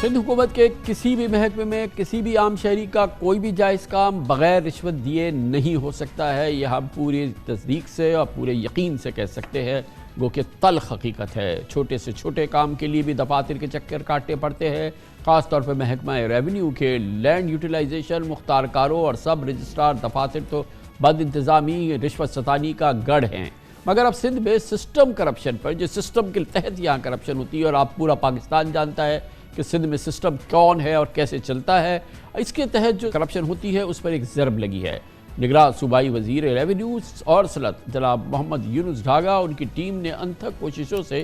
سندھ حکومت کے کسی بھی محکمے میں کسی بھی عام شہری کا کوئی بھی جائز کام بغیر رشوت دیے نہیں ہو سکتا ہے. یہ ہم پوری تصدیق سے اور پورے یقین سے کہہ سکتے ہیں، گو کہ تلخ حقیقت ہے. چھوٹے سے چھوٹے کام کے لیے بھی دفاتر کے چکر کاٹنے پڑتے ہیں. خاص طور پہ محکمہ ریونیو کے لینڈ یوٹیلائزیشن، مختار کاروں اور سب رجسٹرار دفاتر تو بد انتظامی، رشوت ستانی کا گڑھ ہیں. مگر اب سندھ میں سسٹم کرپشن پر، جو سسٹم کے تحت یہاں کرپشن ہوتی ہے، اور آپ پورا پاکستان جانتا ہے کہ سندھ میں سسٹم کون ہے اور کیسے چلتا ہے، اس کے تحت جو کرپشن ہوتی ہے اس پر ایک ضرب لگی ہے. نگراں صوبائی وزیر ریونیو اور صنعت جناب محمد یونس ڈھاگا، ان کی ٹیم نے انتھک کوششوں سے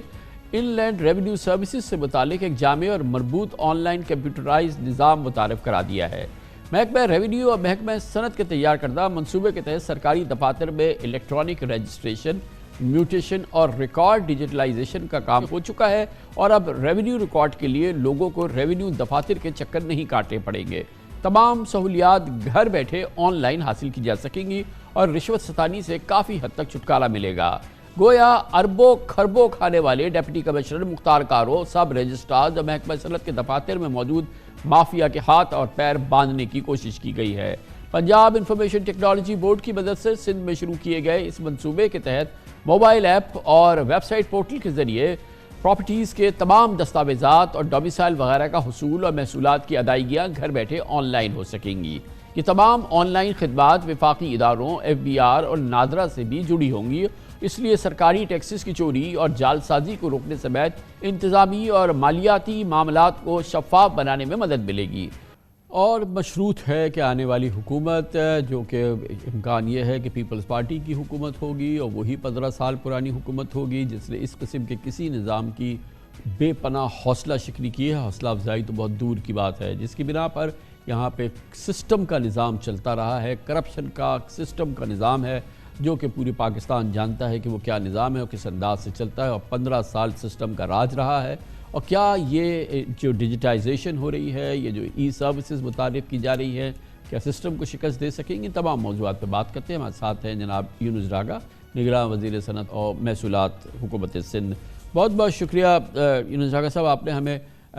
ان لینڈ ریونیو سروسز سے متعلق ایک جامع اور مربوط آن لائن کمپیوٹرائز نظام متعارف کرا دیا ہے. محکمہ ریونیو اور محکمہ صنعت کے تیار کردہ منصوبے کے تحت سرکاری دفاتر میں الیکٹرانک رجسٹریشن، میوٹیشن اور ریکارڈ ڈیجیٹلائزیشن کا کام ہو چکا ہے، اور اب ریونیو ریکارڈ کے لیے لوگوں کو ریونیو دفاتر کے چکر نہیں کاٹنے پڑیں گے. تمام سہولیات گھر بیٹھے آن لائن حاصل کی جا سکیں گی اور رشوت ستانی سے کافی حد تک چھٹکارا ملے گا. گویا اربوں خربوں کھانے والے ڈپٹی کمشنر، مختار کاروں، سب رجسٹرار اور محکمہ صنعت کے دفاتر میں موجود مافیا کے ہاتھ اور پیر باندھنے کی کوشش کی گئی ہے. پنجاب انفارمیشن ٹیکنالوجی بورڈ کی مدد سے سندھ میں شروع کیے گئے اس منصوبے کے تحت موبائل ایپ اور ویب سائٹ پورٹل کے ذریعے پراپرٹیز کے تمام دستاویزات اور ڈومیسائل وغیرہ کا حصول اور محصولات کی ادائیگیاں گھر بیٹھے آن لائن ہو سکیں گی. یہ تمام آن لائن خدمات وفاقی اداروں، FBR اور نادرا سے بھی جڑی ہوں گی. اس لیے سرکاری ٹیکسز کی چوری اور جعل سازی کو روکنے سمیت انتظامی اور مالیاتی معاملات کو شفاف بنانے میں مدد ملے گی. اور مشروط ہے کہ آنے والی حکومت، جو کہ امکان یہ ہے کہ پیپلز پارٹی کی حکومت ہوگی اور وہی 15 سال پرانی حکومت ہوگی جس نے اس قسم کے کسی نظام کی بے پناہ حوصلہ شکنی کی ہے. حوصلہ افزائی تو بہت دور کی بات ہے، جس کی بنا پر یہاں پہ سسٹم کا نظام چلتا رہا ہے. کرپشن کا سسٹم کا نظام ہے، جو کہ پورے پاکستان جانتا ہے کہ وہ کیا نظام ہے اور کس انداز سے چلتا ہے. اور 15 سال سسٹم کا راج رہا ہے. اور کیا یہ جو ڈیجیٹائزیشن ہو رہی ہے، یہ جو ای سروسز متعارف کی جا رہی ہے، کیا سسٹم کو شکست دے سکیں گے؟ تمام موضوعات پہ بات کرتے ہیں. ہمارے ساتھ ہیں جناب یونس ڈھاگا، نگراں وزیر صنعت اور محصولات حکومت سندھ. بہت بہت شکریہ یونس ڈھاگا صاحب، آپ نے ہمیں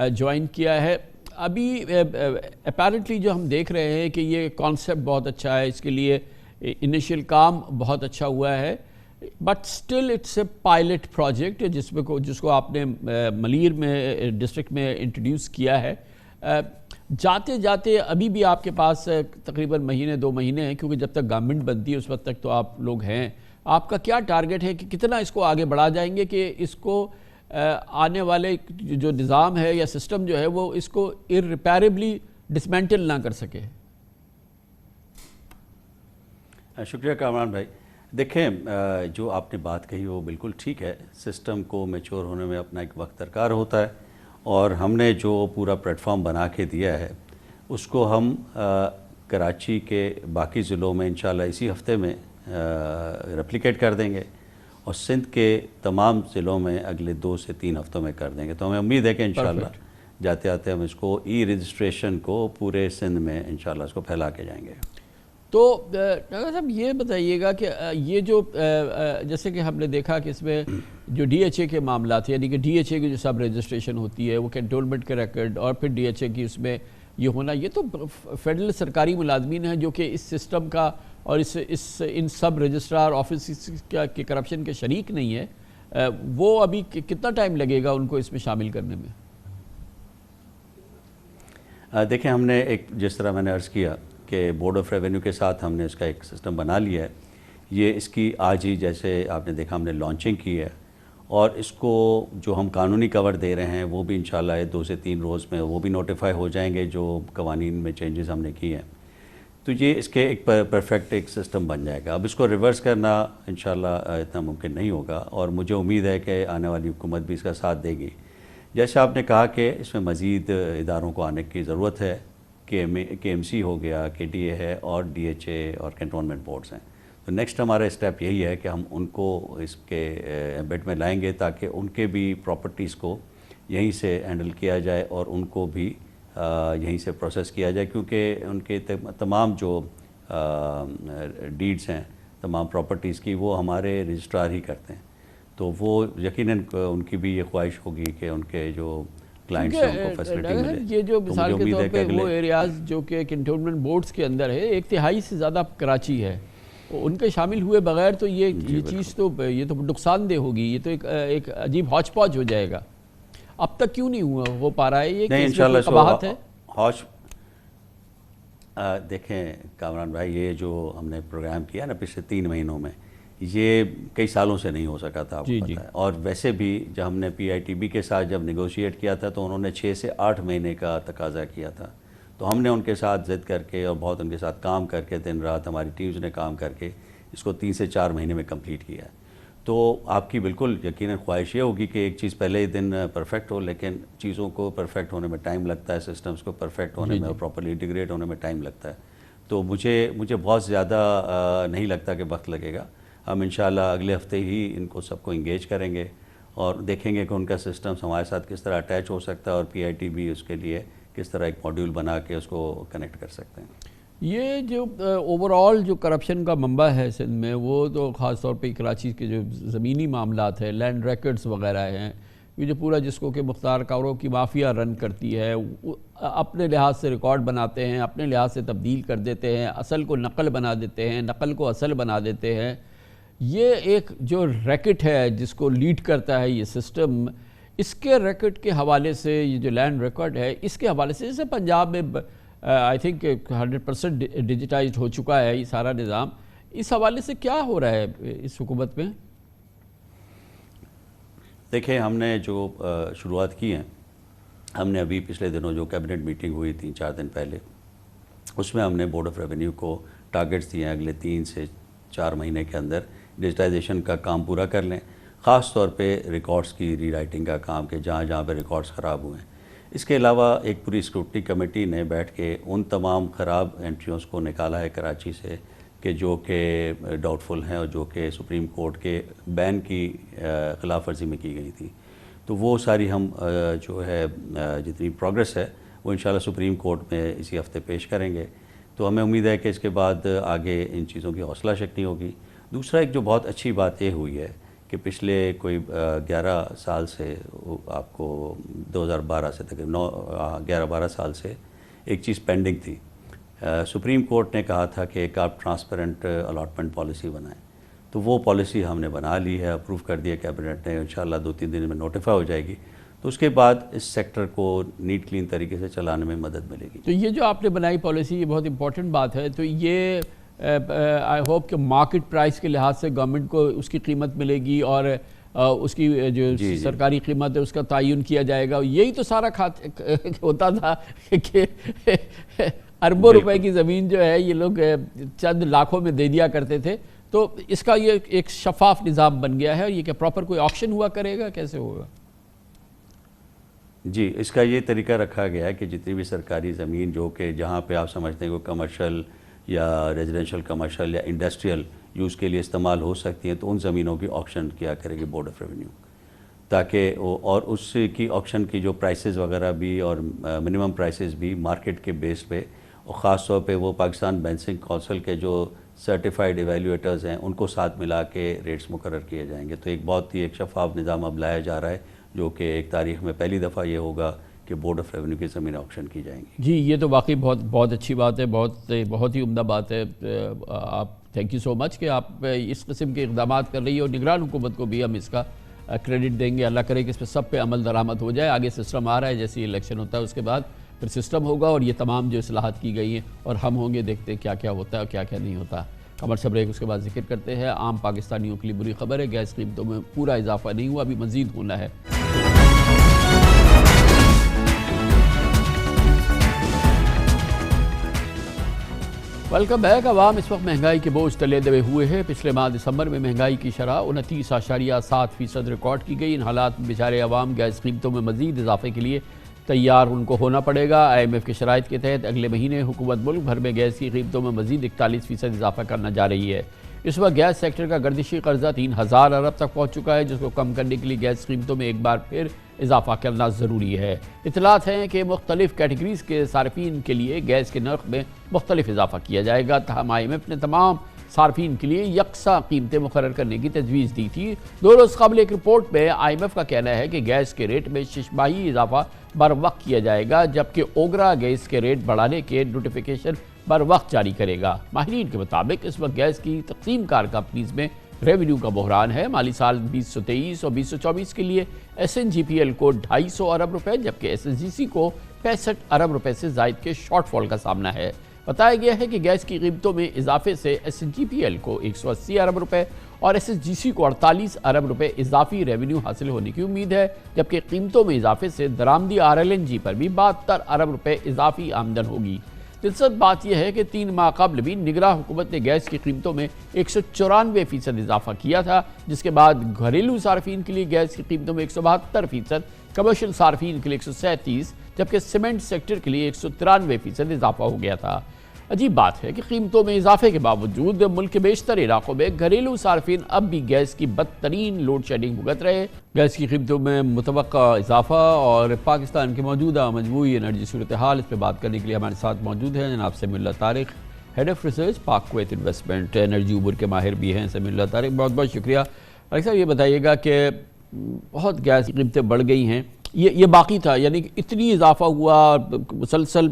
جوائن کیا ہے. ابھی اپیرنٹلی جو ہم دیکھ رہے ہیں کہ یہ کانسیپٹ بہت اچھا ہے، اس کے لیے انیشیل کام بہت اچھا ہوا ہے، but still it's a pilot project جس کو آپ نے ملیر میں ڈسٹرکٹ میں انٹروڈیوس کیا ہے. جاتے جاتے ابھی بھی آپ کے پاس تقریباً مہینے 2 مہینے ہیں، کیونکہ جب تک گورنمنٹ بنتی ہے اس وقت تک تو آپ لوگ ہیں. آپ کا کیا ٹارگٹ ہے کہ کتنا اس کو آگے بڑھا جائیں گے کہ اس کو آنے والے جو نظام ہے یا سسٹم جو ہے وہ اس کو irreparably ڈسمینٹل نہ کر سکے؟ شکریہ کامران بھائی. دیکھیں، جو آپ نے بات کہی وہ بالکل ٹھیک ہے. سسٹم کو میچور ہونے میں اپنا ایک وقت درکار ہوتا ہے، اور ہم نے جو پورا پلیٹ فارم بنا کے دیا ہے اس کو ہم کراچی کے باقی ضلعوں میں انشاءاللہ اسی ہفتے میں ریپلیکیٹ کر دیں گے، اور سندھ کے تمام ضلعوں میں اگلے 2 سے 3 ہفتوں میں کر دیں گے. تو ہمیں امید ہے کہ انشاءاللہ جاتے آتے ہم اس کو ای رجسٹریشن کو پورے سندھ میں انشاءاللہ اس کو پھیلا کے جائیں گے. تو ڈاکٹر صاحب یہ بتائیے گا کہ یہ جو جیسے کہ ہم نے دیکھا کہ اس میں جو DHA کے معاملات ہیں، یعنی کہ DHA کی جو سب رجسٹریشن ہوتی ہے، وہ کنٹونمنٹ کے ریکارڈ اور پھر DHA کی اس میں یہ ہونا، یہ تو فیڈرل سرکاری ملازمین ہیں جو کہ اس سسٹم کا اور ان سب رجسٹرار آفس کے کرپشن کے شریک نہیں ہے. وہ ابھی کتنا ٹائم لگے گا ان کو اس میں شامل کرنے میں؟ دیکھیں، ہم نے ایک جس طرح میں نے عرض کیا کہ بورڈ آف ریونیو کے ساتھ ہم نے اس کا ایک سسٹم بنا لیا ہے. یہ اس کی آج ہی جیسے آپ نے دیکھا ہم نے لانچنگ کی ہے، اور اس کو جو ہم قانونی کور دے رہے ہیں وہ بھی انشاءاللہ 2 سے 3 روز میں وہ بھی نوٹیفائی ہو جائیں گے، جو قوانین میں چینجز ہم نے کیے ہیں. تو یہ اس کے ایک پرفیکٹ ایک سسٹم بن جائے گا. اب اس کو ریورس کرنا انشاءاللہ اتنا ممکن نہیں ہوگا، اور مجھے امید ہے کہ آنے والی حکومت بھی اس کا ساتھ دے گی. جیسے آپ نے کہا کہ اس میں مزید اداروں کو آنے کی ضرورت ہے. KMC ہو گیا، KTA ہے، اور DHA اور کنٹونمنٹ بورڈز ہیں. تو نیکسٹ ہمارا اسٹیپ یہی ہے کہ ہم ان کو اس کے ایمبیڈ میں لائیں گے، تاکہ ان کے بھی پراپرٹیز کو یہیں سے ہینڈل کیا جائے اور ان کو بھی یہیں سے پروسیس کیا جائے، کیونکہ ان کے تمام جو ڈیڈز ہیں تمام پراپرٹیز کی وہ ہمارے رجسٹرار ہی کرتے ہیں. تو وہ یقیناً ان کی بھی یہ خواہش ہوگی کہ ان کے جو کلائنٹس ہیں ان کو فیسلٹی ملے. یہ جو مثال کے طور پہ وہ ایریاز جو کہ کنٹونمنٹ بورڈز کے اندر ہے 1/3 سے زیادہ کراچی ہے, ان کے شامل ہوئے بغیر تو یہ چیز تو یہ تو نقصان دہ ہوگی, یہ تو ایک عجیب ہاچ پاچ ہو جائے گا. اب تک کیوں نہیں ہو پا رہا ہے یہ؟ نہیں انشاءاللہ قباحت ہے. دیکھیں کامران بھائی, یہ جو ہم نے پروگرام کیا نا پچھلے 3 مہینوں میں, یہ کئی سالوں سے نہیں ہو سکا تھا, آپ کو پتہ ہے. اور ویسے بھی جب ہم نے پی آئی ٹی بی کے ساتھ جب نیگوشیٹ کیا تھا تو انہوں نے 6 سے 8 مہینے کا تقاضا کیا تھا, تو ہم نے ان کے ساتھ ضد کر کے اور بہت ان کے ساتھ کام کر کے دن رات ہماری ٹیمز نے کام کر کے اس کو 3 سے 4 مہینے میں کمپلیٹ کیا ہے. تو آپ کی بالکل یقیناً خواہش یہ ہوگی کہ ایک چیز پہلے ہی دن پرفیکٹ ہو, لیکن چیزوں کو پرفیکٹ ہونے میں ٹائم لگتا ہے, سسٹمز کو پرفیکٹ ہونے میں اور پراپرلی انٹیگریٹ ہونے میں ٹائم لگتا ہے. تو مجھے بہت زیادہ نہیں لگتا کہ وقت لگے گا. ہم انشاءاللہ اگلے ہفتے ہی ان کو سب کو انگیج کریں گے اور دیکھیں گے کہ ان کا سسٹمز ہمارے ساتھ کس طرح اٹیچ ہو سکتا ہے اور پی آئی ٹی بھی اس کے لیے کس طرح ایک ماڈیول بنا کے اس کو کنیکٹ کر سکتے ہیں. یہ جو اوورآل جو کرپشن کا منبع ہے سندھ میں, وہ تو خاص طور پہ کراچی کے جو زمینی معاملات ہیں, لینڈ ریکارڈز وغیرہ ہیں, یہ جو پورا جس کو کہ مختار کاروں کی مافیا رن کرتی ہے, اپنے لحاظ سے ریکارڈ بناتے ہیں, اپنے لحاظ سے تبدیل کر دیتے ہیں, اصل کو نقل بنا دیتے ہیں, نقل کو اصل بنا دیتے ہیں. یہ ایک جو ریکٹ ہے جس کو لیڈ کرتا ہے یہ سسٹم, اس کے ریکٹ کے حوالے سے یہ جو لینڈ ریکارڈ ہے اس کے حوالے سے, جیسے پنجاب میں آئی تھنک 100% ڈیجیٹائزڈ ہو چکا ہے یہ سارا نظام, اس حوالے سے کیا ہو رہا ہے اس حکومت میں؟ دیکھیں ہم نے جو شروعات کی ہیں, ہم نے ابھی پچھلے دنوں جو کیبنٹ میٹنگ ہوئی 3-4 دن پہلے, اس میں ہم نے بورڈ آف ریونیو کو ٹارگٹس دیے ہیں اگلے 3 سے 4 مہینے کے اندر ڈیجیٹائزیشن کا کام پورا کر لیں, خاص طور پہ ریکارڈز کی ری رائٹنگ کا کام, کہ جہاں جہاں پہ ریکارڈز خراب ہوئے ہیں. اس کے علاوہ ایک پوری اسکروٹنی کمیٹی نے بیٹھ کے ان تمام خراب انٹریوز کو نکالا ہے کراچی سے کہ جو کہ ڈاؤٹ فل ہیں اور جو کہ سپریم کورٹ کے بین کی خلاف ورزی میں کی گئی تھی. تو وہ ساری ہم جو ہے جتنی پروگرس ہے وہ انشاءاللہ سپریم کورٹ میں اسی ہفتے پیش کریں گے. تو ہمیں امید ہے کہ اس کے بعد آگے ان چیزوں کی حوصلہ شکنی ہوگی. دوسرا ایک جو بہت اچھی بات یہ ہوئی ہے کہ پچھلے کوئی 11 سال سے, آپ کو 2012 سے تقریباً 11-12 سال سے ایک چیز پینڈنگ تھی. سپریم کورٹ نے کہا تھا کہ ایک آپ ٹرانسپیرنٹ الاٹمنٹ پالیسی بنائیں, تو وہ پالیسی ہم نے بنا لی ہے, اپروو کر دیا کیبنٹ نے, انشاءاللہ 2-3 دن میں نوٹیفائی ہو جائے گی. تو اس کے بعد اس سیکٹر کو نیٹ کلین طریقے سے چلانے میں مدد ملے گی. تو یہ جو آپ نے بنائی پالیسی, یہ بہت امپورٹنٹ بات ہے. تو یہ آئی ہوپ کہ مارکیٹ پرائس کے لحاظ سے گورنمنٹ کو اس کی قیمت ملے گی اور اس کی جو سرکاری قیمت ہے اس کا تعین کیا جائے گا. یہی تو سارا ہوتا تھا کہ اربوں روپے کی زمین جو ہے یہ لوگ چند لاکھوں میں دے دیا کرتے تھے. تو اس کا یہ ایک شفاف نظام بن گیا ہے. اور یہ کہ پراپر کوئی آکشن ہوا کرے گا, کیسے ہوگا؟ جی, اس کا یہ طریقہ رکھا گیا ہے کہ جتنی بھی سرکاری زمین جو کہ جہاں پہ آپ سمجھتے ہیں کہ کمرشل یا ریزیڈنشل کمرشل یا انڈسٹریل یوز کے لیے استعمال ہو سکتی ہیں, تو ان زمینوں کی آکشن کیا کرے گی بورڈ آف ریونیو, تاکہ اور اس کی آکشن کی جو پرائسز وغیرہ بھی اور منیمم پرائسز بھی مارکیٹ کے بیس پہ, اور خاص طور پہ وہ پاکستان بینکنگ کونسل کے جو سرٹیفائڈ ایویلیویٹرز ہیں ان کو ساتھ ملا کے ریٹس مقرر کیے جائیں گے. تو ایک بہت ہی ایک شفاف نظام اب لایا جا رہا ہے, جو کہ ایک تاریخ میں پہلی دفعہ یہ ہوگا کہ بورڈ آف ریونیو کی زمین آکشن کی جائیں گی. جی, یہ تو واقعی بہت اچھی بات ہے, بہت ہی عمدہ بات ہے. آپ تھینک یو سو مچ کہ آپ اس قسم کے اقدامات کر رہی ہے, اور نگران حکومت کو بھی ہم اس کا کریڈٹ دیں گے. اللہ کرے کہ اس پہ سب پہ عمل درآمد ہو جائے. آگے سسٹم آ رہا ہے, جیسے الیکشن ہوتا ہے اس کے بعد پھر سسٹم ہوگا, اور یہ تمام جو اصلاحات کی گئی ہیں, اور ہم ہوں گے دیکھتے ہیں کیا کیا ہوتا ہے اور کیا کیا نہیں ہوتا. کمر سے بریک, اس کے بعد ذکر کرتے ہیں. عام پاکستانیوں کے لیے بری خبر ہے, گیس قیمتوں میں پورا اضافہ نہیں ہوا, ابھی مزید ہونا ہے. Welcome back. عوام اس وقت مہنگائی کے بوجھ تلے دبے ہوئے ہیں. پچھلے ماہ دسمبر میں مہنگائی کی شرح 29.7% ریکارڈ کی گئی. ان حالات میں بیچارے عوام گیس قیمتوں میں مزید اضافے کے لیے تیار ان کو ہونا پڑے گا. IMF کے شرائط کے تحت اگلے مہینے حکومت ملک بھر میں گیس کی قیمتوں میں مزید 41% اضافہ کرنا جا رہی ہے. اس وقت گیس سیکٹر کا گردشی قرضہ 3000 ارب تک پہنچ چکا ہے, جس کو کم کرنے کے لیے گیس قیمتوں میں ایک بار پھر اضافہ کرنا ضروری ہے. اطلاعات ہیں کہ مختلف کیٹیگریز کے صارفین کے لیے گیس کے نرخ میں مختلف اضافہ کیا جائے گا. تاہم IMF نے تمام صارفین کے لیے یکساں قیمتیں مقرر کرنے کی تجویز دی تھی۔ 2 روز قبل ایک رپورٹ میں IMF کا کہنا ہے کہ گیس کے ریٹ میں 6 ماہی اضافہ بر وقت کیا جائے گا، جبکہ اوگرا گیس کے ریٹ بڑھانے کے نوٹیفیکیشن بر وقت جاری کرے گا۔ ماہرین کے مطابق اس وقت گیس کی تقسیم کار کمپنیز میں ریونیو کا بحران ہے۔ مالی سال 2023 اور 2024 کے لیے SNGPL کو 250 ارب روپے جبکہ SSGC کو 65 ارب روپے سے زائد کے شارٹ فال کا سامنا ہے۔ بتایا گیا ہے کہ گیس کی قیمتوں میں اضافے سے SNGPL کو 180 ارب روپے اور SSGC کو 48 ارب روپے اضافی ریونیو حاصل ہونے کی امید ہے، جبکہ قیمتوں میں اضافے سے درآمدی RLNG پر بھی 72 ارب روپے اضافی آمدن ہوگی۔ دلچسپ بات یہ ہے کہ 3 ماہ قبل بھی نگراں حکومت نے گیس کی قیمتوں میں 194% اضافہ کیا تھا، جس کے بعد گھریلو صارفین کے لیے گیس کی قیمتوں میں 172%، کمرشل صارفین کے لیے 137%، جبکہ سیمنٹ سیکٹر کے لیے 193% اضافہ ہو گیا تھا۔ عجیب بات ہے کہ قیمتوں میں اضافے کے باوجود ملک کے بیشتر علاقوں میں گھریلو صارفین اب بھی گیس کی بدترین لوڈ شیڈنگ بھگت رہے۔ گیس کی قیمتوں میں متوقع اضافہ اور پاکستان کی موجودہ مجموعی انرجی صورتحال، اس پہ بات کرنے کے لیے ہمارے ساتھ موجود ہیں جناب سمیع اللہ طارق، ہیڈ آف ریسرچ پاک کویت انویسٹمنٹ، انرجی امور کے ماہر بھی ہیں سمیع اللہ طارق، بہت بہت شکریہ۔ طارق صاحب یہ بتائیے گا کہ بہت گیس کی قیمتیں بڑھ گئی ہیں، یہ باقی تھا، یعنی اتنی اضافہ ہوا، مسلسل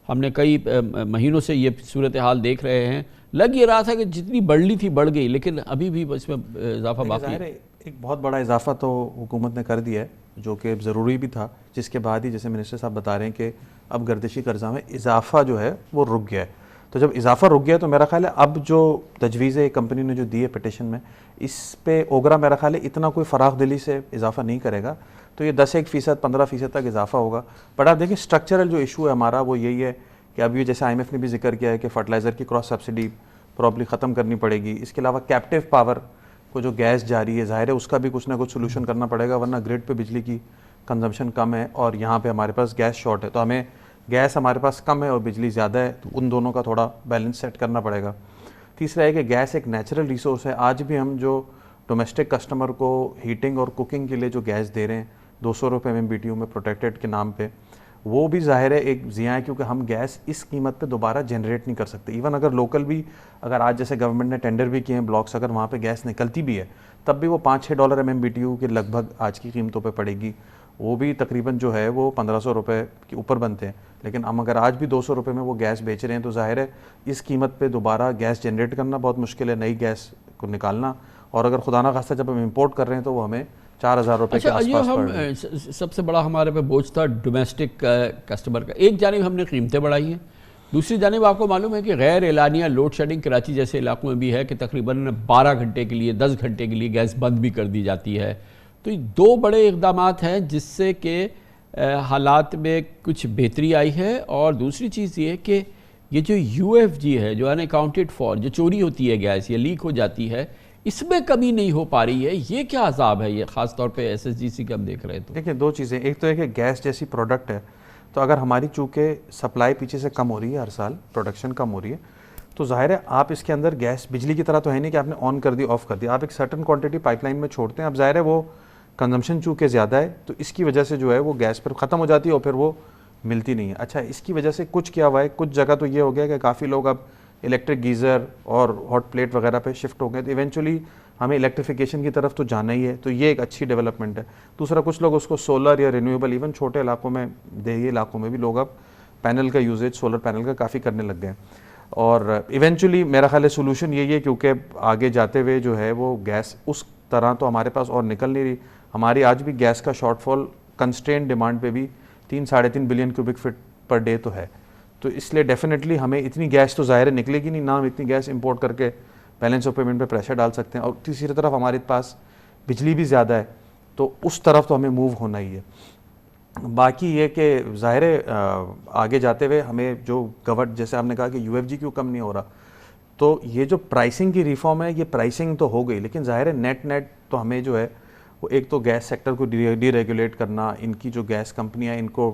ہم نے کئی مہینوں سے یہ صورتحال دیکھ رہے ہیں، لگ یہ رہا تھا کہ جتنی بڑھنی تھی بڑھ گئی، لیکن ابھی بھی اس میں اضافہ باقی ہے۔ ایک بہت بڑا اضافہ تو حکومت نے کر دیا ہے جو کہ ضروری بھی تھا، جس کے بعد ہی جیسے منسٹر صاحب بتا رہے ہیں کہ اب گردشی قرضہ میں اضافہ جو ہے وہ رک گیا ہے۔ تو جب اضافہ رک گیا تو میرا خیال ہے اب جو تجویزیں کمپنی نے جو دی ہے پٹیشن میں، اس پہ اوگرا میرا خیال ہے اتنا کوئی فراخ دلی سے اضافہ نہیں کرے گا، تو یہ 10% 15% تک اضافہ ہوگا۔ بٹ آپ دیکھیں اسٹرکچرل جو ایشو ہے ہمارا وہ یہی ہے کہ اب یہ جیسے IMF نے بھی ذکر کیا ہے کہ فرٹیلائزر کی کراس سبسڈی پرابلی ختم کرنی پڑے گی، اس کے علاوہ کیپٹیو پاور کو جو گیس جاری ہے ظاہر ہے اس کا بھی کچھ نہ کچھ سولوشن کرنا پڑے گا، ورنہ گریڈ پہ بجلی کی کنزمپشن کم ہے اور یہاں پہ ہمارے پاس گیس شارٹ ہے، تو ہمیں گیس ہمارے پاس کم ہے اور بجلی زیادہ ہے، تو ان دونوں کا تھوڑا بیلنس سیٹ کرنا پڑے گا۔ تیسرا ہے کہ گیس ایک نیچرل ریسورس ہے، آج بھی ہم جو ڈومیسٹک کسٹمر کو ہیٹنگ اور کوکنگ کے لیے جو گیس دے رہے ہیں 200 روپے MMBTU میں پروٹیکٹڈ کے نام پہ، وہ بھی ظاہر ہے ایک ضیاء ہے کیونکہ ہم گیس اس قیمت پہ دوبارہ جنریٹ نہیں کر سکتے۔ ایون اگر لوکل بھی، اگر آج جیسے گورنمنٹ نے ٹینڈر بھی کیے ہیں بلاکس، اگر وہاں پہ گیس نکلتی بھی ہے تب بھی وہ $5-6 MMBTU کے لگ بھگ آج کی قیمتوں پہ پڑے گی، وہ بھی تقریباً جو ہے وہ 1500 روپے کے اوپر بنتے ہیں، لیکن ہم اگر آج بھی 200 روپے میں وہ گیس بیچ رہے ہیں تو ظاہر ہے اس قیمت پہ دوبارہ گیس جنریٹ کرنا بہت مشکل ہے، نئی گیس کو نکالنا، اور اگر خدا نہ خواستہ جب ہم امپورٹ کر رہے ہیں تو وہ ہمیں 4000 روپے کے آس پاس پڑ رہے ہیں۔ سب سے بڑا ہمارے پہ بوجھ تھا ڈومیسٹک کسٹمر کا، ایک جانب ہم نے قیمتیں بڑھائی ہیں، دوسری جانب آپ کو معلوم ہے کہ غیر اعلانیہ لوڈ شیڈنگ کراچی جیسے علاقوں میں بھی ہے کہ تقریباً 12 گھنٹے کے لیے 10 گھنٹے کے لیے گیس بند بھی کر دی جاتی ہے۔ تو یہ 2 بڑے اقدامات ہیں جس سے کہ حالات میں کچھ بہتری آئی ہے، اور دوسری چیز یہ کہ یہ جو UFG ہے جو ان اکاؤنٹڈ فار، جو چوری ہوتی ہے گیس یا لیک ہو جاتی ہے، اس میں کمی نہیں ہو پا رہی ہے، یہ کیا عذاب ہے یہ خاص طور پہ SSGC کا ہم دیکھ رہے ہیں؟ دیکھیں 2 چیزیں، ایک تو ہے کہ گیس جیسی پروڈکٹ ہے تو اگر ہماری چونکہ سپلائی پیچھے سے کم ہو رہی ہے، ہر سال پروڈکشن کم ہو رہی ہے، تو ظاہر ہے آپ اس کے اندر گیس بجلی کی طرح تو ہے نہیں کہ آپ نے آن کر دی آف کر دی، آپ ایک سرٹن کوانٹٹی پائپ لائن میں چھوڑتے ہیں، اب ظاہر ہے وہ کنزمپشن چونکہ زیادہ ہے تو اس کی وجہ سے جو ہے وہ گیس پھر ختم ہو جاتی ہے اور پھر وہ ملتی نہیں ہے۔ اچھا اس کی وجہ سے کچھ کیا ہوا ہے، کچھ جگہ تو یہ ہو گیا کہ کافی لوگ اب الیکٹرک گیزر اور ہاٹ پلیٹ وغیرہ پہ شفٹ ہو گئے، تو ایونچولی ہمیں الیکٹریفیکیشن کی طرف تو جانا ہی ہے، تو یہ ایک اچھی ڈیولپمنٹ ہے۔ دوسرا کچھ لوگ اس کو سولر یا رینیویبل، ایون چھوٹے علاقوں میں، دیہی علاقوں میں بھی لوگ اب پینل کا یوزیج سولر پینل کا کافی کرنے لگ گئے ہیں، اور ایونچولی میرا خیال ہے سولوشن یہی ہے کیونکہ آگے جاتے ہوئے جو ہے وہ گیس اس طرح تو ہمارے پاس اور نکل نہیں رہی، ہماری آج بھی گیس کا شارٹ فال کنسٹرین ڈیمانڈ پہ بھی 3-3.5 billion cubic feet per day تو ہے، تو اس لیے ڈیفینیٹلی ہمیں اتنی گیس تو ظاہر نکلے گی نہیں، نہ ہم اتنی گیس امپورٹ کر کے بیلنس آف پیمنٹ پہ پریشر ڈال سکتے ہیں، اور تیسری طرف ہمارے پاس بجلی بھی زیادہ ہے تو اس طرف تو ہمیں موو ہونا ہی ہے۔ باقی یہ کہ ظاہر ہے آگے جاتے ہوئے ہمیں جو جیسے آپ نے کہا کہ UFG کیوں کم نہیں ہو رہا، تو یہ جو پرائسنگ کی ریفارم ہے یہ پرائسنگ تو ہو گئی، لیکن ظاہر ہے نیٹ تو ہمیں جو ہے وہ ایک تو گیس سیکٹر کو ڈی ریگولیٹ کرنا، ان کی جو گیس کمپنیاں ان کو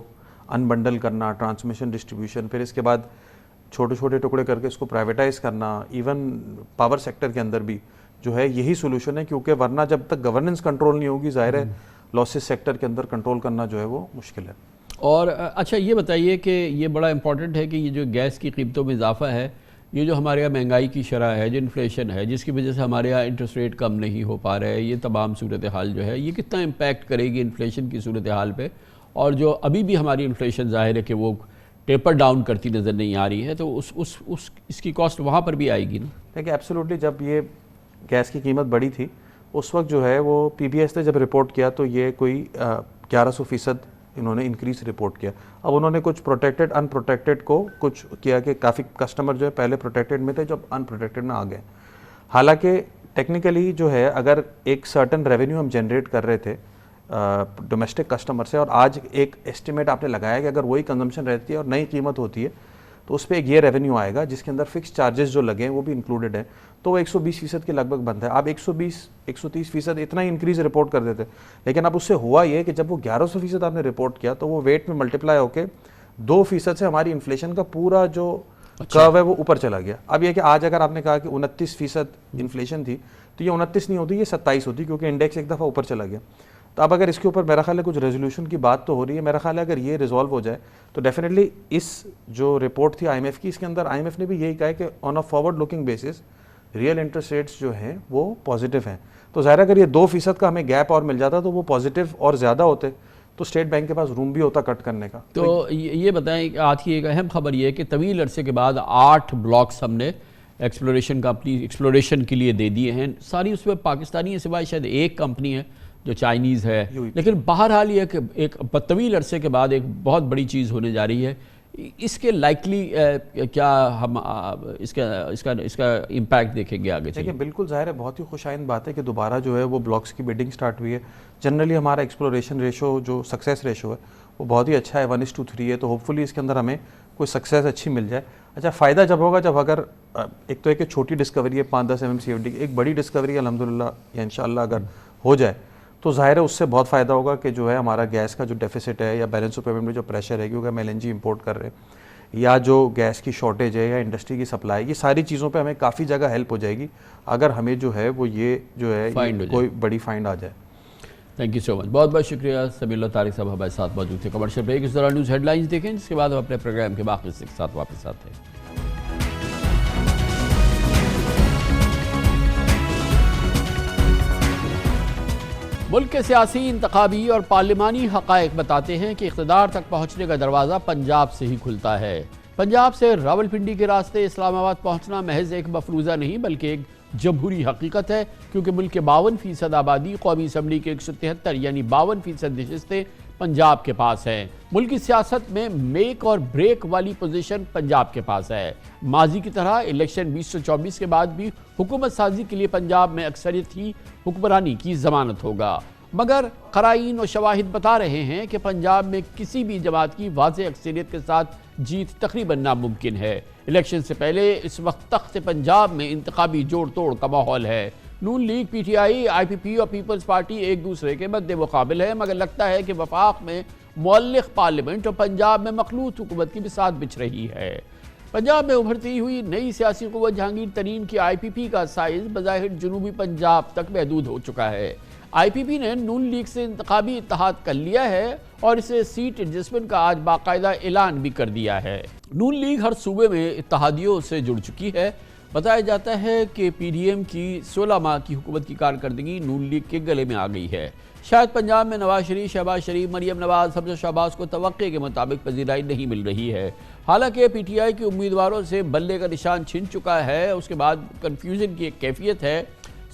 انبنڈل کرنا، ٹرانسمیشن ڈسٹریبیوشن، پھر اس کے بعد چھوٹے چھوٹے ٹکڑے کر کے اس کو پرائیویٹائز کرنا، ایون پاور سیکٹر کے اندر بھی جو ہے یہی سولوشن ہے، کیونکہ ورنہ جب تک گورننس کنٹرول نہیں ہوگی ظاہر ہے لاسز سیکٹر کے اندر کنٹرول کرنا جو ہے وہ مشکل ہے۔ اور اچھا یہ بتائیے کہ یہ بڑا امپورٹنٹ ہے کہ یہ جو گیس کی قیمتوں میں اضافہ ہے یہ جو ہمارے یہاں مہنگائی کی شرح ہے، جو انفلیشن ہے، جس کی وجہ سے ہمارے یہاں انٹرسٹ ریٹ کم نہیں ہو پا رہے، یہ تمام صورتحال جو ہے یہ کتنا امپیکٹ کرے گی انفلیشن کی صورتحال پہ؟ اور جو ابھی بھی ہماری انفلیشن ظاہر ہے کہ وہ ٹیپر ڈاؤن کرتی نظر نہیں آ رہی ہے، تو اس کی کاسٹ وہاں پر بھی آئے گی نا؟ دیکھیں ایبسولوٹلی جب یہ گیس کی قیمت بڑی تھی اس وقت جو ہے وہ پی بی ایس نے جب رپورٹ کیا تو یہ کوئی 1100% انہوں نے انکریز رپورٹ کیا. اب انہوں نے کچھ پروٹیکٹڈ ان پروٹیکٹڈ کو کچھ کیا کہ کافی کسٹمر جو ہے پہلے پروٹیکٹڈ میں تھے جو ان پروٹیکٹڈ میں آ گئے. حالانکہ ٹیکنیکلی جو ہے اگر ایک سرٹن ریونیو ہم جنریٹ کر رہے تھے ڈومیسٹک کسٹمر سے، اور آج ایک ایسٹیمیٹ آپ نے لگایا کہ اگر وہی کنزمپشن رہتی ہے اور نئی قیمت ہوتی ہے تو اس پہ ایک یہ ریونیو آئے گا جس کے اندر فکس چارجز جو لگے ہیں وہ بھی انکلوڈڈ ہیں، تو وہ 120% کے لگ بھگ بنتا ہے. آپ 120-130% اتنا ہی انکریز رپورٹ کر دیتے، لیکن اب اس سے ہوا یہ کہ جب وہ 1100% آپ نے رپورٹ کیا تو وہ ویٹ میں ملٹیپلائی ہو کے 2% سے ہماری انفلیشن کا پورا جو کرو ہے وہ اوپر چلا گیا. اب یہ کہ آج اگر آپ نے کہا کہ 29% انفلیشن تھی تو یہ 29 نہیں ہوتی، یہ 27 ہوتی کیونکہ انڈیکس ایک دفعہ اوپر چلا گیا. تو اب اگر اس کے اوپر میرا خیال ہے کچھ ریزولوشن کی بات تو ہو رہی ہے، میرا خیال ہے اگر یہ ریزالو ہو جائے تو ڈیفینیٹلی اس جو رپورٹ تھی آئی ایم ایف کی، اس کے اندر آئی ایم ایف نے بھی یہی کہا ہے کہ on a forward looking basis real interest rates جو ہیں وہ پازیٹیو ہیں. تو ظاہر اگر یہ 2% کا ہمیں گیپ اور مل جاتا تو وہ پازیٹیو اور زیادہ ہوتے تو اسٹیٹ بینک کے پاس روم بھی ہوتا کٹ کرنے کا. تو یہ بتائیں کہ آج کی ایک اہم خبر یہ ہے کہ طویل عرصے کے بعد 8 بلاکس ہم نے ایکسپلوریشن کے لیے دے دیے ہیں. ساری اس میں پاکستانی ہے، سوائے شاید ایک کمپنی ہے جو چائنیز ہے، لیکن بہرحال یہ کہ ایک طویل عرصے کے بعد ایک بہت بڑی چیز ہونے جا رہی ہے. اس کے لائکلی کیا ہم اس کا امپیکٹ دیکھیں گے آگے؟ دیکھیں بالکل ظاہر ہے بہت ہی خوش آئند بات ہے کہ دوبارہ جو ہے وہ بلاکس کی بیڈنگ سٹارٹ ہوئی ہے. جنرلی ہمارا ایکسپلوریشن ریشو جو سکسیس ریشو ہے وہ بہت ہی اچھا ہے، 1:3 ہے، تو ہوپ فلی اس کے اندر ہمیں کوئی سکسیس اچھی مل جائے. اچھا فائدہ جب ہوگا جب اگر ایک تو ایک چھوٹی ڈسکوری ہے 5-10 MMCFD کی، ایک بڑی ڈسکوری الحمدللہ یا انشاءاللہ اگر ہو جائے تو ظاہر ہے اس سے بہت فائدہ ہوگا کہ جو ہے ہمارا گیس کا جو ڈیفیسٹ ہے یا بیلنس آف پیمنٹ میں جو پریشر ہے کیونکہ ہم LNG امپورٹ کر رہے ہیں یا جو گیس کی شارٹیج ہے یا انڈسٹری کی سپلائی، یہ ساری چیزوں پہ ہمیں کافی جگہ ہیلپ ہو جائے گی اگر ہمیں جو ہے وہ یہ جو ہے کوئی بڑی فائنڈ آ جائے. تھینک یو سو مچ، بہت بہت شکریہ. سمیع اللہ طارق صاحب ہمارے ساتھ موجود تھے. کمرشل بریک، اس دوران نیوز ہیڈ لائنز دیکھیں، جس کے بعد ہم اپنے پروگرام کے باقی حصے کے ساتھ واپس آتے ہیں. ملک کے سیاسی، انتخابی اور پارلیمانی حقائق بتاتے ہیں کہ اقتدار تک پہنچنے کا دروازہ پنجاب سے ہی کھلتا ہے. پنجاب سے راولپنڈی کے راستے اسلام آباد پہنچنا محض ایک مفروضہ نہیں بلکہ ایک جمہوری حقیقت ہے، کیونکہ ملک کے 52% آبادی، قومی اسمبلی کے 173 یعنی 52% نشستیں پنجاب کے پاس ہیں. ملکی سیاست میں میک اور بریک والی پوزیشن پنجاب کے پاس ہے. ماضی کی طرح الیکشن 2024 کے بعد بھی حکومت سازی کے لیے پنجاب میں اکثریت ہی حکمرانی کی ضمانت ہوگا. مگر قرائن و شواہد بتا رہے ہیں کہ پنجاب میں کسی بھی جماعت کی واضح اکثریت کے ساتھ جیت تقریباً ناممکن ہے. الیکشن سے پہلے اس وقت تخت پنجاب میں انتخابی جوڑ توڑ کا ماحول ہے. نون لیگ، پی ٹی آئی، IPP اور پیپلز پارٹی ایک دوسرے کے مد مقابل ہے، مگر لگتا ہے کہ وفاق میں معلق پارلیمنٹ اور پنجاب میں مخلوط حکومت کی بساط بچھ رہی ہے. پنجاب میں ابھرتی ہوئی نئی سیاسی قوت جہانگیر ترین کی IPP کا سائز بظاہر جنوبی پنجاب تک محدود ہو چکا ہے. IPP نے نون لیگ سے انتخابی اتحاد کر لیا ہے اور اسے سیٹ ایڈجسٹمنٹ کا آج باقاعدہ اعلان بھی کر دیا ہے. نون لیگ ہر صوبے میں اتحادیوں سے جڑ چکی ہے. بتایا جاتا ہے کہ PDM کی 16 ماہ کی حکومت کی کارکردگی نون لیگ کے گلے میں آ گئی ہے. شاید پنجاب میں نواز شریف، شہباز شریف، مریم نواز، حمزہ شہباز کو توقع کے مطابق پذیرائی نہیں مل رہی ہے. حالانکہ PTI کے امیدواروں سے بلے کا نشان چھن چکا ہے. اس کے بعد کنفیوژن کی ایک کیفیت ہے.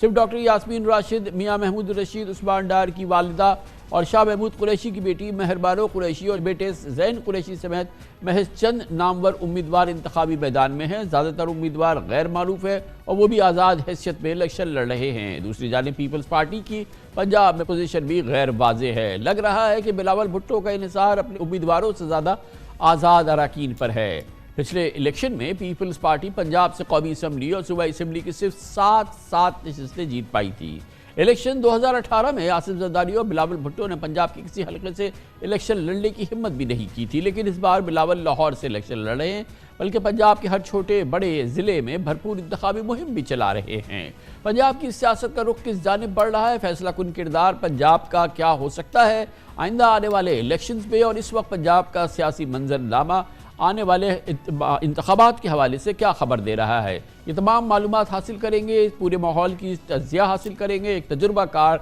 صرف ڈاکٹر یاسمین راشد، میاں محمود رشید عثمان ڈار کی والدہ اور شاہ محمود قریشی کی بیٹی مہربانو قریشی اور بیٹے زین قریشی سمیت محض چند نامور امیدوار انتخابی میدان میں ہیں. زیادہ تر امیدوار غیر معروف ہیں اور وہ بھی آزاد حیثیت میں الیکشن لڑ رہے ہیں. دوسری جانب پیپلز پارٹی کی پنجاب میں پوزیشن بھی غیر واضح ہے. لگ رہا ہے کہ بلاول بھٹو کا انحصار اپنے امیدواروں سے زیادہ آزاد اراکین پر ہے. پچھلے الیکشن میں پیپلز پارٹی پنجاب سے قومی اسمبلی اور صوبائی اسمبلی کی صرف 7 نشستیں جیت پائی تھی. الیکشن 2018 میں آصف زرداری اور بلاول بھٹو نے پنجاب کے کسی حلقے سے الیکشن لڑنے کی ہمت بھی نہیں کی تھی، لیکن اس بار بلاول لاہور سے الیکشن لڑ رہے ہیں، بلکہ پنجاب کے ہر چھوٹے بڑے ضلع میں بھرپور انتخابی مہم بھی چلا رہے ہیں. پنجاب کی سیاست کا رخ کس جانب بڑھ رہا ہے؟ فیصلہ کن کردار پنجاب کا کیا ہو سکتا ہے آئندہ آنے والے الیکشنز میں؟ اور اس وقت پنجاب کا سیاسی منظر نامہ آنے والے انتخابات کے حوالے سے کیا خبر دے رہا ہے. یہ تمام معلومات حاصل کریں گے, پورے ماحول کی تجزیہ حاصل کریں گے. ایک تجربہ کار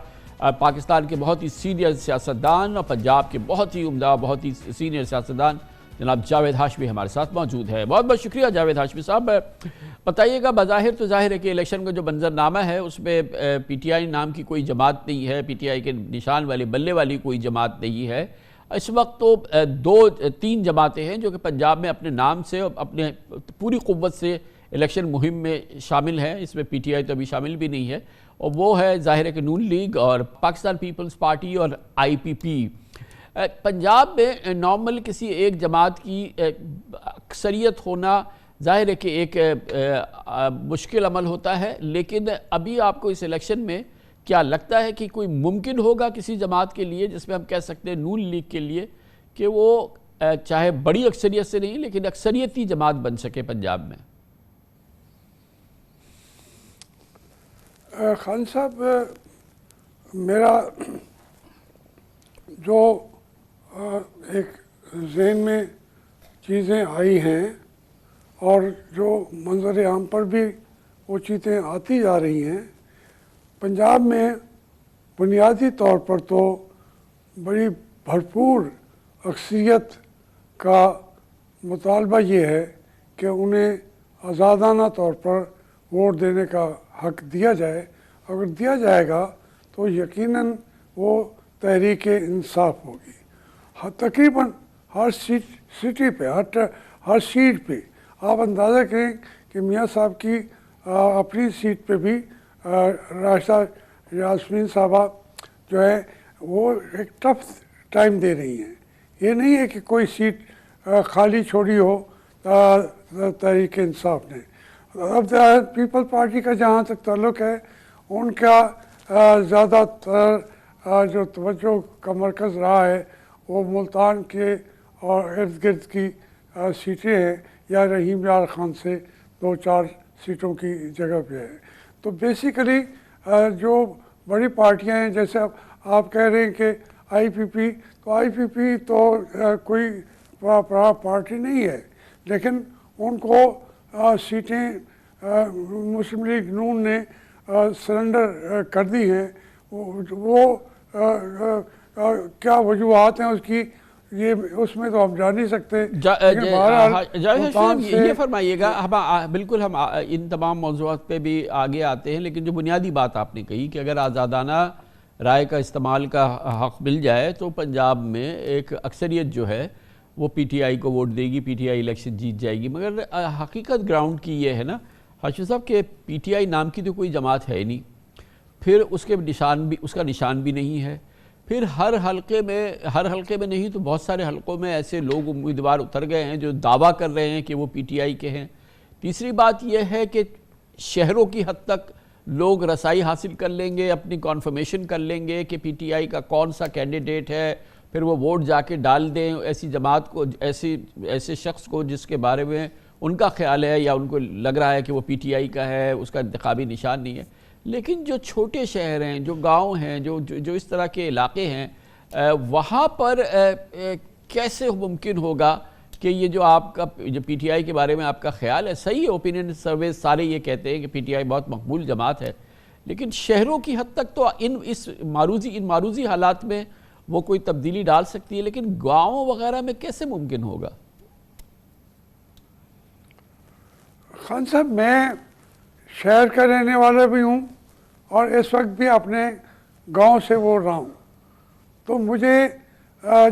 پاکستان کے بہت ہی سینئر سیاستدان اور پنجاب کے بہت ہی عمدہ بہت ہی سینئر سیاستدان جناب جاوید ہاشمی ہمارے ساتھ موجود ہے. بہت بہت شکریہ جاوید ہاشمی صاحب. بتائیے گا, بظاہر تو ظاہر ہے کہ الیکشن کا جو منظرنامہ ہے اس میں پی ٹی آئی نام کی کوئی جماعت نہیں ہے, پی ٹی آئی کے نشان والے بلے والی کوئی جماعت نہیں ہے. اس وقت تو تین جماعتیں ہیں جو کہ پنجاب میں اپنے نام سے اپنے پوری قوت سے الیکشن مہم میں شامل ہیں. اس میں پی ٹی آئی تو ابھی شامل بھی نہیں ہے, اور وہ ہے ظاہر ہے کہ نون لیگ اور پاکستان پیپلز پارٹی اور آئی پی پی. پنجاب میں نارمل کسی ایک جماعت کی اکثریت ہونا ظاہر ہے کہ ایک مشکل عمل ہوتا ہے, لیکن ابھی آپ کو اس الیکشن میں کیا لگتا ہے کہ کوئی ممکن ہوگا کسی جماعت کے لیے, جس میں ہم کہہ سکتے ہیں نون لیگ کے لیے, کہ وہ چاہے بڑی اکثریت سے نہیں لیکن اکثریتی جماعت بن سکے پنجاب میں؟ خان صاحب, میرا جو ایک ذہن میں چیزیں آئی ہیں اور جو منظر عام پر بھی وہ چیزیں آتی جا رہی ہیں, پنجاب میں بنیادی طور پر تو بڑی بھرپور اکثریت کا مطالبہ یہ ہے کہ انہیں آزادانہ طور پر ووٹ دینے کا حق دیا جائے. اگر دیا جائے گا تو یقیناً وہ تحریک انصاف ہوگی. تقریباً ہر سٹی پہ ہر سیٹ پہ آپ اندازہ کریں کہ میاں صاحب کی اپنی سیٹ پہ بھی راشدہ یاسمین صاحبہ جو ہے وہ ایک ٹف ٹائم دے رہی ہیں. یہ نہیں ہے کہ کوئی سیٹ خالی چھوڑی ہو تحریک انصاف نے. اب پیپل پارٹی کا جہاں تک تعلق ہے, ان کا زیادہ تر جو توجہ کا مرکز رہا ہے وہ ملتان کے اور ارد گرد کی سیٹیں ہیں, یا رحیم یار خان سے 2-4 سیٹوں کی جگہ پہ ہے. تو بیسیکلی جو بڑی پارٹیاں ہیں, جیسے آپ کہہ رہے ہیں کہ آئی پی پی, تو آئی پی پی تو کوئی پارٹی نہیں ہے, لیکن ان کو سیٹیں مسلم لیگ نون نے سرنڈر کر دی ہیں. وہ کیا وجوہات ہیں اس کی, اس میں تو ہم جان نہیں سکتے. یہ فرمائیے گا, بالکل ہم ان تمام موضوعات پہ بھی آگے آتے ہیں, لیکن جو بنیادی بات آپ نے کہی کہ اگر آزادانہ رائے کا استعمال کا حق مل جائے تو پنجاب میں ایک اکثریت جو ہے وہ پی ٹی آئی کو ووٹ دے گی, پی ٹی آئی الیکشن جیت جائے گی. مگر حقیقت گراؤنڈ کی یہ ہے نا ہاشمی صاحب کہ پی ٹی آئی نام کی تو کوئی جماعت ہے نہیں, پھر اس کا نشان بھی نہیں ہے, پھر ہر حلقے میں نہیں تو بہت سارے حلقوں میں ایسے لوگ امیدوار اتر گئے ہیں جو دعویٰ کر رہے ہیں کہ وہ پی ٹی آئی کے ہیں. تیسری بات یہ ہے کہ شہروں کی حد تک لوگ رسائی حاصل کر لیں گے, اپنی کانفرمیشن کر لیں گے کہ پی ٹی آئی کا کون سا کینڈیڈیٹ ہے, پھر وہ ووٹ جا کے ڈال دیں ایسی جماعت کو, ایسے شخص کو جس کے بارے میں ان کا خیال ہے یا ان کو لگ رہا ہے کہ وہ پی ٹی آئی کا ہے, اس کا انتخابی نشان نہیں ہے. لیکن جو چھوٹے شہر ہیں, جو گاؤں ہیں, جو اس طرح کے علاقے ہیں, وہاں پر کیسے ممکن ہوگا کہ یہ جو آپ کا جو پی ٹی آئی کے بارے میں آپ کا خیال ہے, صحیح ہے, اوپینین سرویز سارے یہ کہتے ہیں کہ پی ٹی آئی بہت مقبول جماعت ہے, لیکن شہروں کی حد تک تو ان معروضی حالات میں وہ کوئی تبدیلی ڈال سکتی ہے, لیکن گاؤں وغیرہ میں کیسے ممکن ہوگا؟ خان صاحب, میں شہر کا رہنے والا بھی ہوں اور اس وقت بھی اپنے گاؤں سے بول رہا ہوں, تو مجھے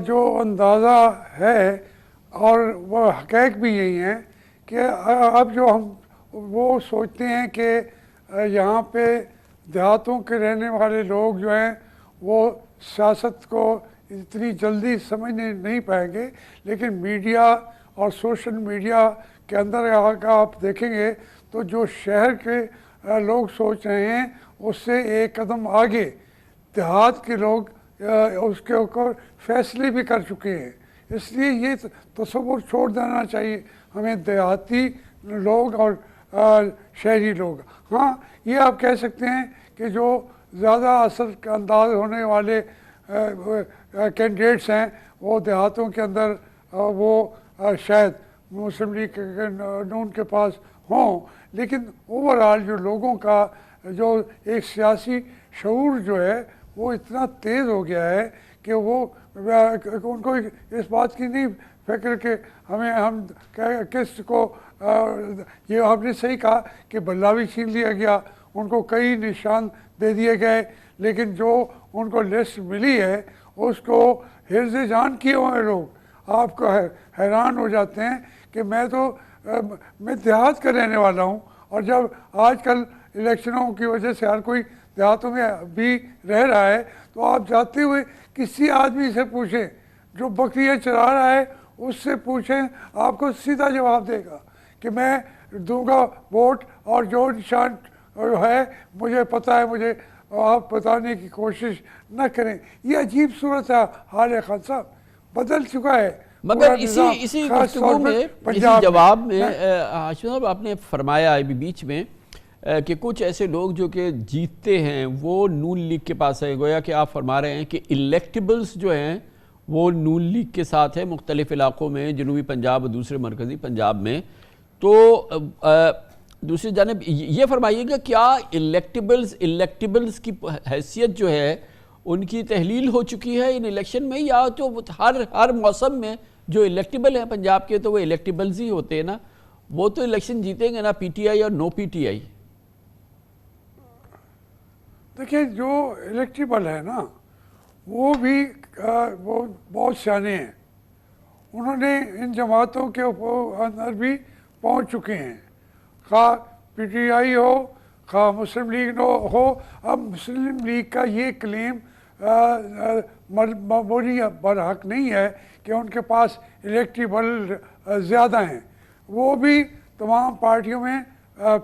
جو اندازہ ہے اور وہ حقائق بھی یہی ہیں کہ اب جو ہم وہ سوچتے ہیں کہ یہاں پہ دیہاتوں کے رہنے والے لوگ جو ہیں وہ سیاست کو اتنی جلدی سمجھنے نہیں پائیں گے, لیکن میڈیا اور سوشل میڈیا کے اندر آپ دیکھیں گے تو جو شہر کے لوگ سوچ رہے ہیں اس سے ایک قدم آگے دیہات کے لوگ اس کے اوپر فیصلے بھی کر چکے ہیں. اس لیے یہ تصور چھوڑ دینا چاہیے ہمیں دیہاتی لوگ اور شہری لوگ. ہاں, یہ آپ کہہ سکتے ہیں کہ جو زیادہ اثر کا انداز ہونے والے کینڈیڈیٹس ہیں وہ دیہاتوں کے اندر وہ شاید مسلم لیگ کے نون کے پاس ہوں، لیکن اوورآل جو لوگوں کا جو ایک سیاسی شعور جو ہے وہ اتنا تیز ہو گیا ہے کہ وہ ان کو اس بات کی نہیں فکر کہ ہم کس کو یہ آپ نے صحیح کہا کہ بلہ بھی چھین لیا گیا، ان کو کئی نشان دے دیے گئے، لیکن جو ان کو لسٹ ملی ہے اس کو حرز جان کیے ہوئے لوگ آپ کو حیران ہو جاتے ہیں کہ میں دیہات کا رہنے والا ہوں، اور جب آج کل الیکشنوں کی وجہ سے ہر کوئی دیہاتوں میں بھی رہ رہا ہے، تو آپ جاتے ہوئے کسی آدمی سے پوچھیں جو بکریاں چرا رہا ہے، اس سے پوچھیں، آپ کو سیدھا جواب دے گا کہ میں دوں گا ووٹ، اور جو نشان ہے مجھے پتہ ہے، مجھے آپ بتانے کی کوشش نہ کریں۔ یہ عجیب صورت حال ہے خان صاحب، بدل چکا ہے مگر اسی گفتگو میں اسی جواب میں ہاشمی صاحب آپ نے فرمایا ابھی بیچ میں کہ کچھ ایسے لوگ جو کہ جیتتے ہیں وہ نون لیگ کے پاس ہے، گویا کہ آپ فرما رہے ہیں کہ الیکٹیبلز جو ہیں وہ نون لیگ کے ساتھ ہے مختلف علاقوں میں، جنوبی پنجاب اور دوسرے مرکزی پنجاب میں۔ تو دوسری جانب یہ فرمائیے گا کیا الیکٹیبلز کی حیثیت جو ہے ان کی تحلیل ہو چکی ہے ان الیکشن میں، یا تو ہر موسم میں جو الیکٹیبل ہیں پنجاب کے تو وہ الیکٹیبلز ہی ہوتے ہیں نا، وہ تو الیکشن جیتیں گے نا پی ٹی آئی اور نو پی ٹی آئی؟ دیکھیں جو الیکٹیبل ہے نا وہ بھی بہت سیانے ہیں، انہوں نے ان جماعتوں کے اندر بھی پہنچ چکے ہیں، خواہ پی ٹی آئی ہو خواہ مسلم لیگ ہو۔ اب مسلم لیگ کا یہ کلیم معمولی برحق نہیں ہے کہ ان کے پاس الیکٹیبل زیادہ ہیں، وہ بھی تمام پارٹیوں میں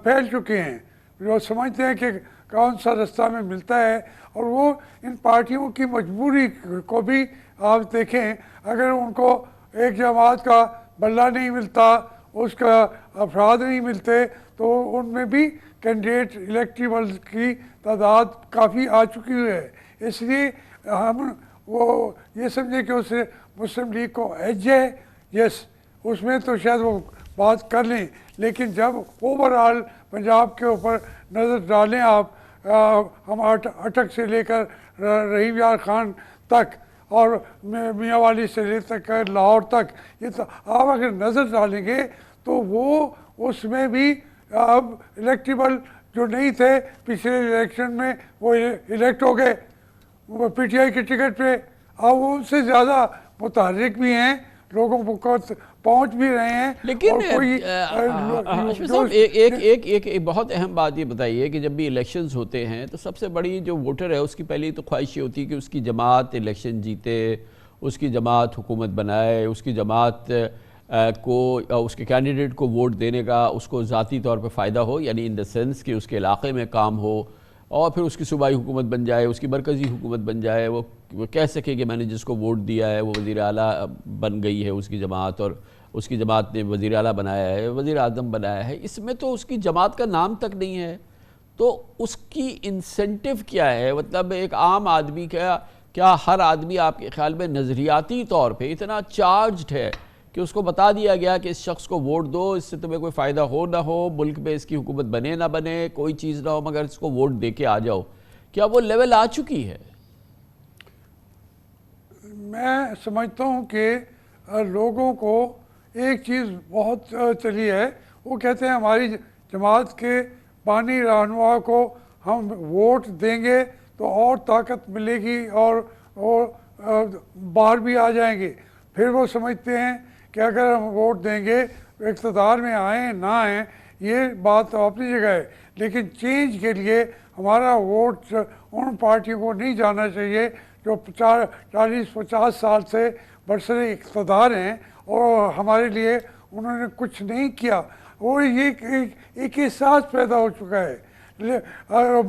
پھیل چکے ہیں، جو سمجھتے ہیں کہ کون سا رستہ میں ملتا ہے، اور وہ ان پارٹیوں کی مجبوری کو بھی آپ دیکھیں، اگر ان کو ایک جماعت کا بلہ نہیں ملتا، اس کا افراد نہیں ملتے، تو ان میں بھی کینڈیڈیٹ الیکٹیبل کی تعداد کافی آ چکی ہے۔ اس لیے ہم وہ یہ سمجھیں کہ اسے مسلم لیگ کو ایج ہے، یس اس میں تو شاید وہ بات کر لیں، لیکن جب اوورآل پنجاب کے اوپر نظر ڈالیں آپ، ہم اٹک سے لے کر رحیم یار خان تک اور میاں والی سے لے کر لاہور تک، یہ آپ اگر نظر ڈالیں گے تو وہ اس میں بھی اب الیکٹیبل جو نہیں تھے پچھلے الیکشن میں وہ الیکٹ ہو گئے پی ٹی آئی کے ٹکٹ پہ، اب وہ ان سے زیادہ متحرک بھی ہیں، لوگوں کو پہنچ بھی رہے ہیں۔ لیکن ہاشمی صاحب ایک بہت اہم بات یہ بتائیے کہ جب بھی الیکشنز ہوتے ہیں تو سب سے بڑی جو ووٹر ہے اس کی پہلی تو خواہش یہ ہوتی ہے کہ اس کی جماعت الیکشن جیتے، اس کی جماعت حکومت بنائے، اس کی جماعت کو اس کے کینڈیڈیٹ کو ووٹ دینے کا اس کو ذاتی طور پہ فائدہ ہو، یعنی ان دا سینس کہ اس کے علاقے میں کام ہو، اور پھر اس کی صوبائی حکومت بن جائے، اس کی مرکزی حکومت بن جائے، وہ کہہ سکے کہ میں نے جس کو ووٹ دیا ہے وہ وزیر اعلیٰ بن گئی ہے اس کی جماعت، اور اس کی جماعت نے وزیر اعلیٰ بنایا ہے، وزیر اعظم بنایا ہے۔ اس میں تو اس کی جماعت کا نام تک نہیں ہے، تو اس کی انسینٹیو کیا ہے؟ مطلب ایک عام آدمی کیا ہر آدمی آپ کے خیال میں نظریاتی طور پہ اتنا چارجڈ ہے کہ اس کو بتا دیا گیا کہ اس شخص کو ووٹ دو، اس سے تمہیں کوئی فائدہ ہو نہ ہو، ملک میں اس کی حکومت بنے نہ بنے، کوئی چیز نہ ہو، مگر اس کو ووٹ دے کے آ جاؤ، کیا وہ لیول آ چکی ہے؟ میں سمجھتا ہوں کہ لوگوں کو ایک چیز بہت چلی ہے، وہ کہتے ہیں ہماری جماعت کے بانی رہنما کو ہم ووٹ دیں گے تو اور طاقت ملے گی اور باہر بھی آ جائیں گے۔ پھر وہ سمجھتے ہیں کہ اگر ہم ووٹ دیں گے اقتدار میں آئیں نہ آئیں یہ بات تو اپنی جگہ ہے، لیکن چینج کے لیے ہمارا ووٹ ان پارٹیوں کو نہیں جانا چاہیے جو 40-50 سال سے برسر اقتدار ہیں اور ہمارے لیے انہوں نے کچھ نہیں کیا۔ اور یہ ایک احساس پیدا ہو چکا ہے۔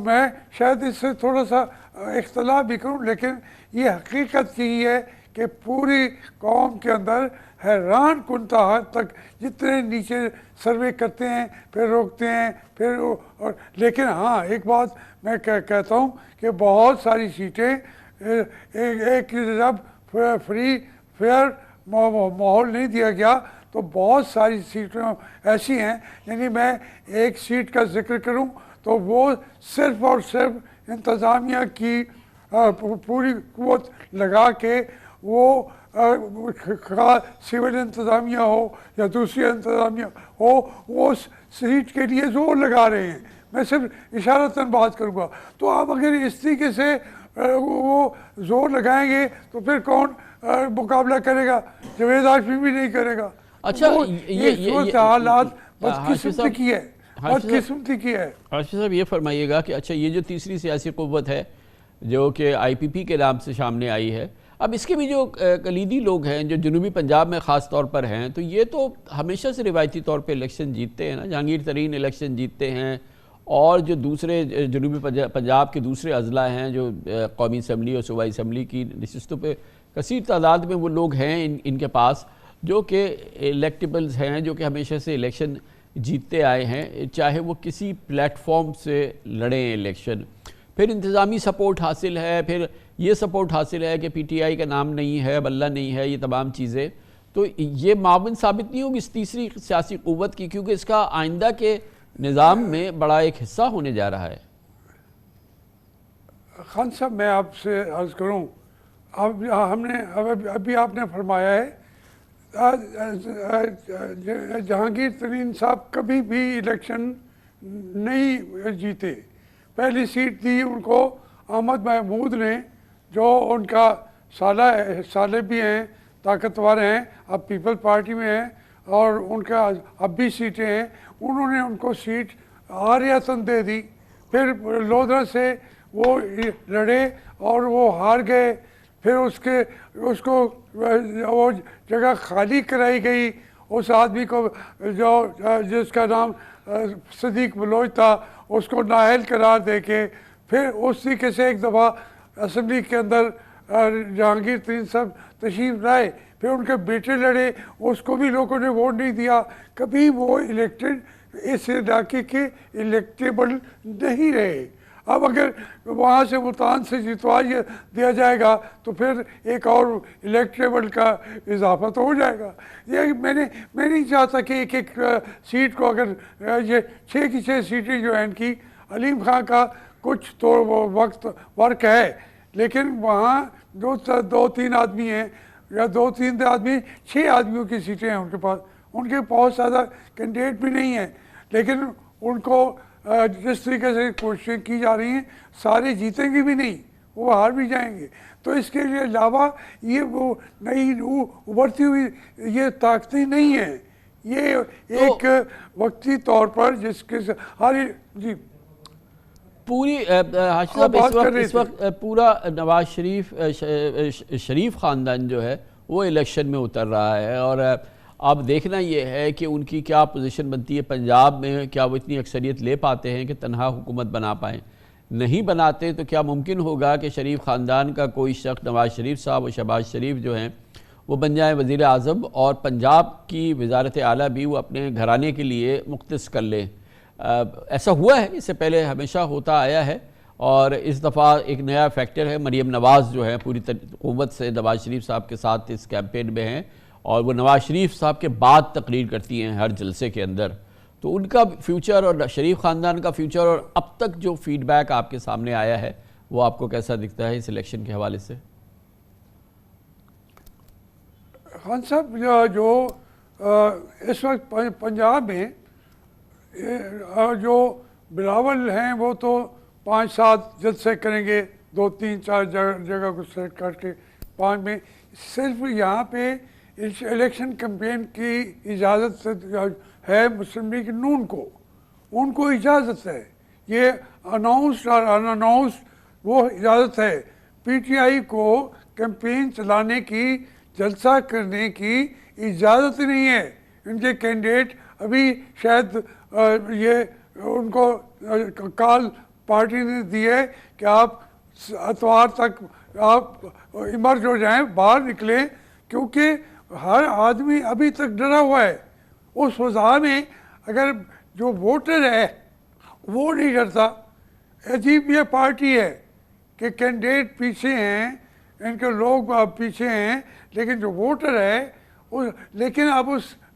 میں شاید اس سے تھوڑا سا اختلاف بھی کروں، لیکن یہ حقیقت یہی ہے کہ پوری قوم کے اندر حیران کن حد تک جتنے نیچے سروے کرتے ہیں پھر روکتے ہیں پھر لیکن ہاں ایک بات میں کہتا ہوں کہ بہت ساری سیٹیں ایک جب فری فیئر ماحول نہیں دیا گیا تو تو بہت ساری سیٹیں ایسی ہیں، یعنی میں ایک سیٹ کا ذکر کروں تو وہ صرف اور صرف انتظامیہ کی پوری قوت لگا کے وہ سول انتظامیہ ہو یا دوسری انتظامیہ ہو، وہ اس سیٹ کے لیے زور لگا رہے ہیں. میں صرف اشارتاً بات کروں گا. تو آپ اگر اس طریقے سے وہ زور لگائیں گے تو پھر کون مقابلہ کرے گا؟ جاوید ہاشمی بھی نہیں کرے گا. اچھا یہ صورتحالات بدقسمتی کی ہے، بدقسمتی کی ہے. ہاشمی صاحب یہ فرمائیے گا کہ اچھا یہ جو تیسری سیاسی قوت ہے جو کہ آئی پی پی کے نام سے سامنے آئی ہے، اب اس کے بھی جو کلیدی لوگ ہیں جو جنوبی پنجاب میں خاص طور پر ہیں، تو یہ تو ہمیشہ سے روایتی طور پہ الیکشن جیتتے ہیں نا، جہانگیر ترین الیکشن جیتتے ہیں، اور جو دوسرے جنوبی پنجاب کے دوسرے اضلاع ہیں جو قومی اسمبلی اور صوبائی اسمبلی کی نشستوں پہ کثیر تعداد میں وہ لوگ ہیں ان کے پاس جو کہ الیکٹیبلز ہیں، جو کہ ہمیشہ سے الیکشن جیتتے آئے ہیں، چاہے وہ کسی پلیٹ فارم سے لڑیں الیکشن. پھر انتظامی سپورٹ حاصل ہے، پھر یہ سپورٹ حاصل ہے کہ پی ٹی آئی کا نام نہیں ہے، بلہ نہیں ہے، یہ تمام چیزیں. تو یہ معاون ثابت نہیں ہوگی اس تیسری سیاسی قوت کی، کیونکہ اس کا آئندہ کے نظام میں بڑا ایک حصہ ہونے جا رہا ہے. خان صاحب میں آپ سے عرض کروں، ابھی آپ نے فرمایا ہے جہانگیر ترین صاحب کبھی بھی الیکشن نہیں جیتے. پہلی سیٹ دی ان کو احمد محمود نے، جو ان کا سالے بھی ہیں، طاقتور ہیں، اب پیپل پارٹی میں ہیں اور ان کا اب بھی سیٹیں ہیں. انہوں نے ان کو سیٹ آریاتاً دے دی. پھر لودھرا سے وہ لڑے اور وہ ہار گئے. پھر اس کو وہ جگہ خالی کرائی گئی اس آدمی کو جس کا نام صدیق بلوچ تھا، اس کو نااہل قرار دے کے. پھر اس طریقے سے ایک دفعہ اسمبلی کے اندر جہانگیر ترین صاحب تشریف لائے. پھر ان کے بیٹے لڑے، اس کو بھی لوگوں نے ووٹ نہیں دیا. کبھی وہ الیکٹڈ اس علاقے کے الیکٹیبل نہیں رہے. اب اگر وہاں سے ملتان سے جتوا دیا جائے گا تو پھر ایک اور الیکٹیبل کا اضافہ تو ہو جائے گا. یہ میں نہیں چاہتا کہ ایک ایک سیٹ کو، اگر یہ 6 کی 6 سیٹیں جو ہیں ان کی، علیم خان کا کچھ تو وقت ورک ہے، لیکن وہاں جو 2-3 آدمی ہیں یا 2-3 آدمی، 6 آدمیوں کی سیٹیں ہیں ان کے پاس. ان کے بہت زیادہ کینڈیڈیٹ بھی نہیں ہیں، لیکن ان کو جس طریقے سے کوششیں کی جا رہی ہیں سارے جیتیں گے بھی نہیں، وہ ہار بھی جائیں گے. تو اس کے لیے علاوہ یہ وہ نئی ابھرتی ہوئی یہ طاقتیں نہیں ہیں. یہ ایک وقتی طور پر جس کے جی پوری ہاشمی صاحب اس وقت پورا نواز شریف خاندان جو ہے وہ الیکشن میں اتر رہا ہے، اور اب دیکھنا یہ ہے کہ ان کی کیا پوزیشن بنتی ہے پنجاب میں. کیا وہ اتنی اکثریت لے پاتے ہیں کہ تنہا حکومت بنا پائیں؟ نہیں بناتے تو کیا ممکن ہوگا کہ شریف خاندان کا کوئی شخص، نواز شریف صاحب اور شہباز شریف جو ہیں، وہ بن جائیں وزیر اعظم اور پنجاب کی وزارت اعلیٰ بھی وہ اپنے گھرانے کے لیے مختص کر لیں؟ ایسا ہوا ہے، اس سے پہلے ہمیشہ ہوتا آیا ہے، اور اس دفعہ ایک نیا فیکٹر ہے. مریم نواز جو ہے پوری قوت سے نواز شریف صاحب کے ساتھ اس کیمپین میں ہیں، اور وہ نواز شریف صاحب کے بعد تقریر کرتی ہیں ہر جلسے کے اندر. تو ان کا فیوچر اور شریف خاندان کا فیوچر، اور اب تک جو فیڈ بیک آپ کے سامنے آیا ہے، وہ آپ کو کیسا دکھتا ہے اس الیکشن کے حوالے سے؟ خان صاحب جو اس وقت پنجاب میں جو بلاول ہیں وہ تو 5-7 جلسے کریں گے، 2-3-4 جگہ کو سلیکٹ کر کے 5 میں. صرف یہاں پہ الیکشن کمپین کی اجازت ہے مسلم لیگ نون کو، ان کو اجازت ہے. یہ اناؤنسڈ اور ان اناؤنسڈ وہ اجازت ہے. پی ٹی آئی کو کمپین چلانے کی، جلسہ کرنے کی اجازت نہیں ہے. ان کے کینڈیڈیٹ ابھی شاید یہ ان کو کال پارٹی نے دی ہے کہ آپ اتوار تک آپ ایمرج ہو جائیں، باہر نکلیں، کیونکہ ہر آدمی ابھی تک ڈرا ہوا ہے. اس وضع میں اگر جو ووٹر ہے وہ نہیں ڈرتا. عجیب یہ پارٹی ہے کہ کینڈیڈیٹ پیچھے ہیں، ان کے لوگ پیچھے ہیں، لیکن جو ووٹر ہے لیکن اب اس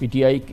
PTI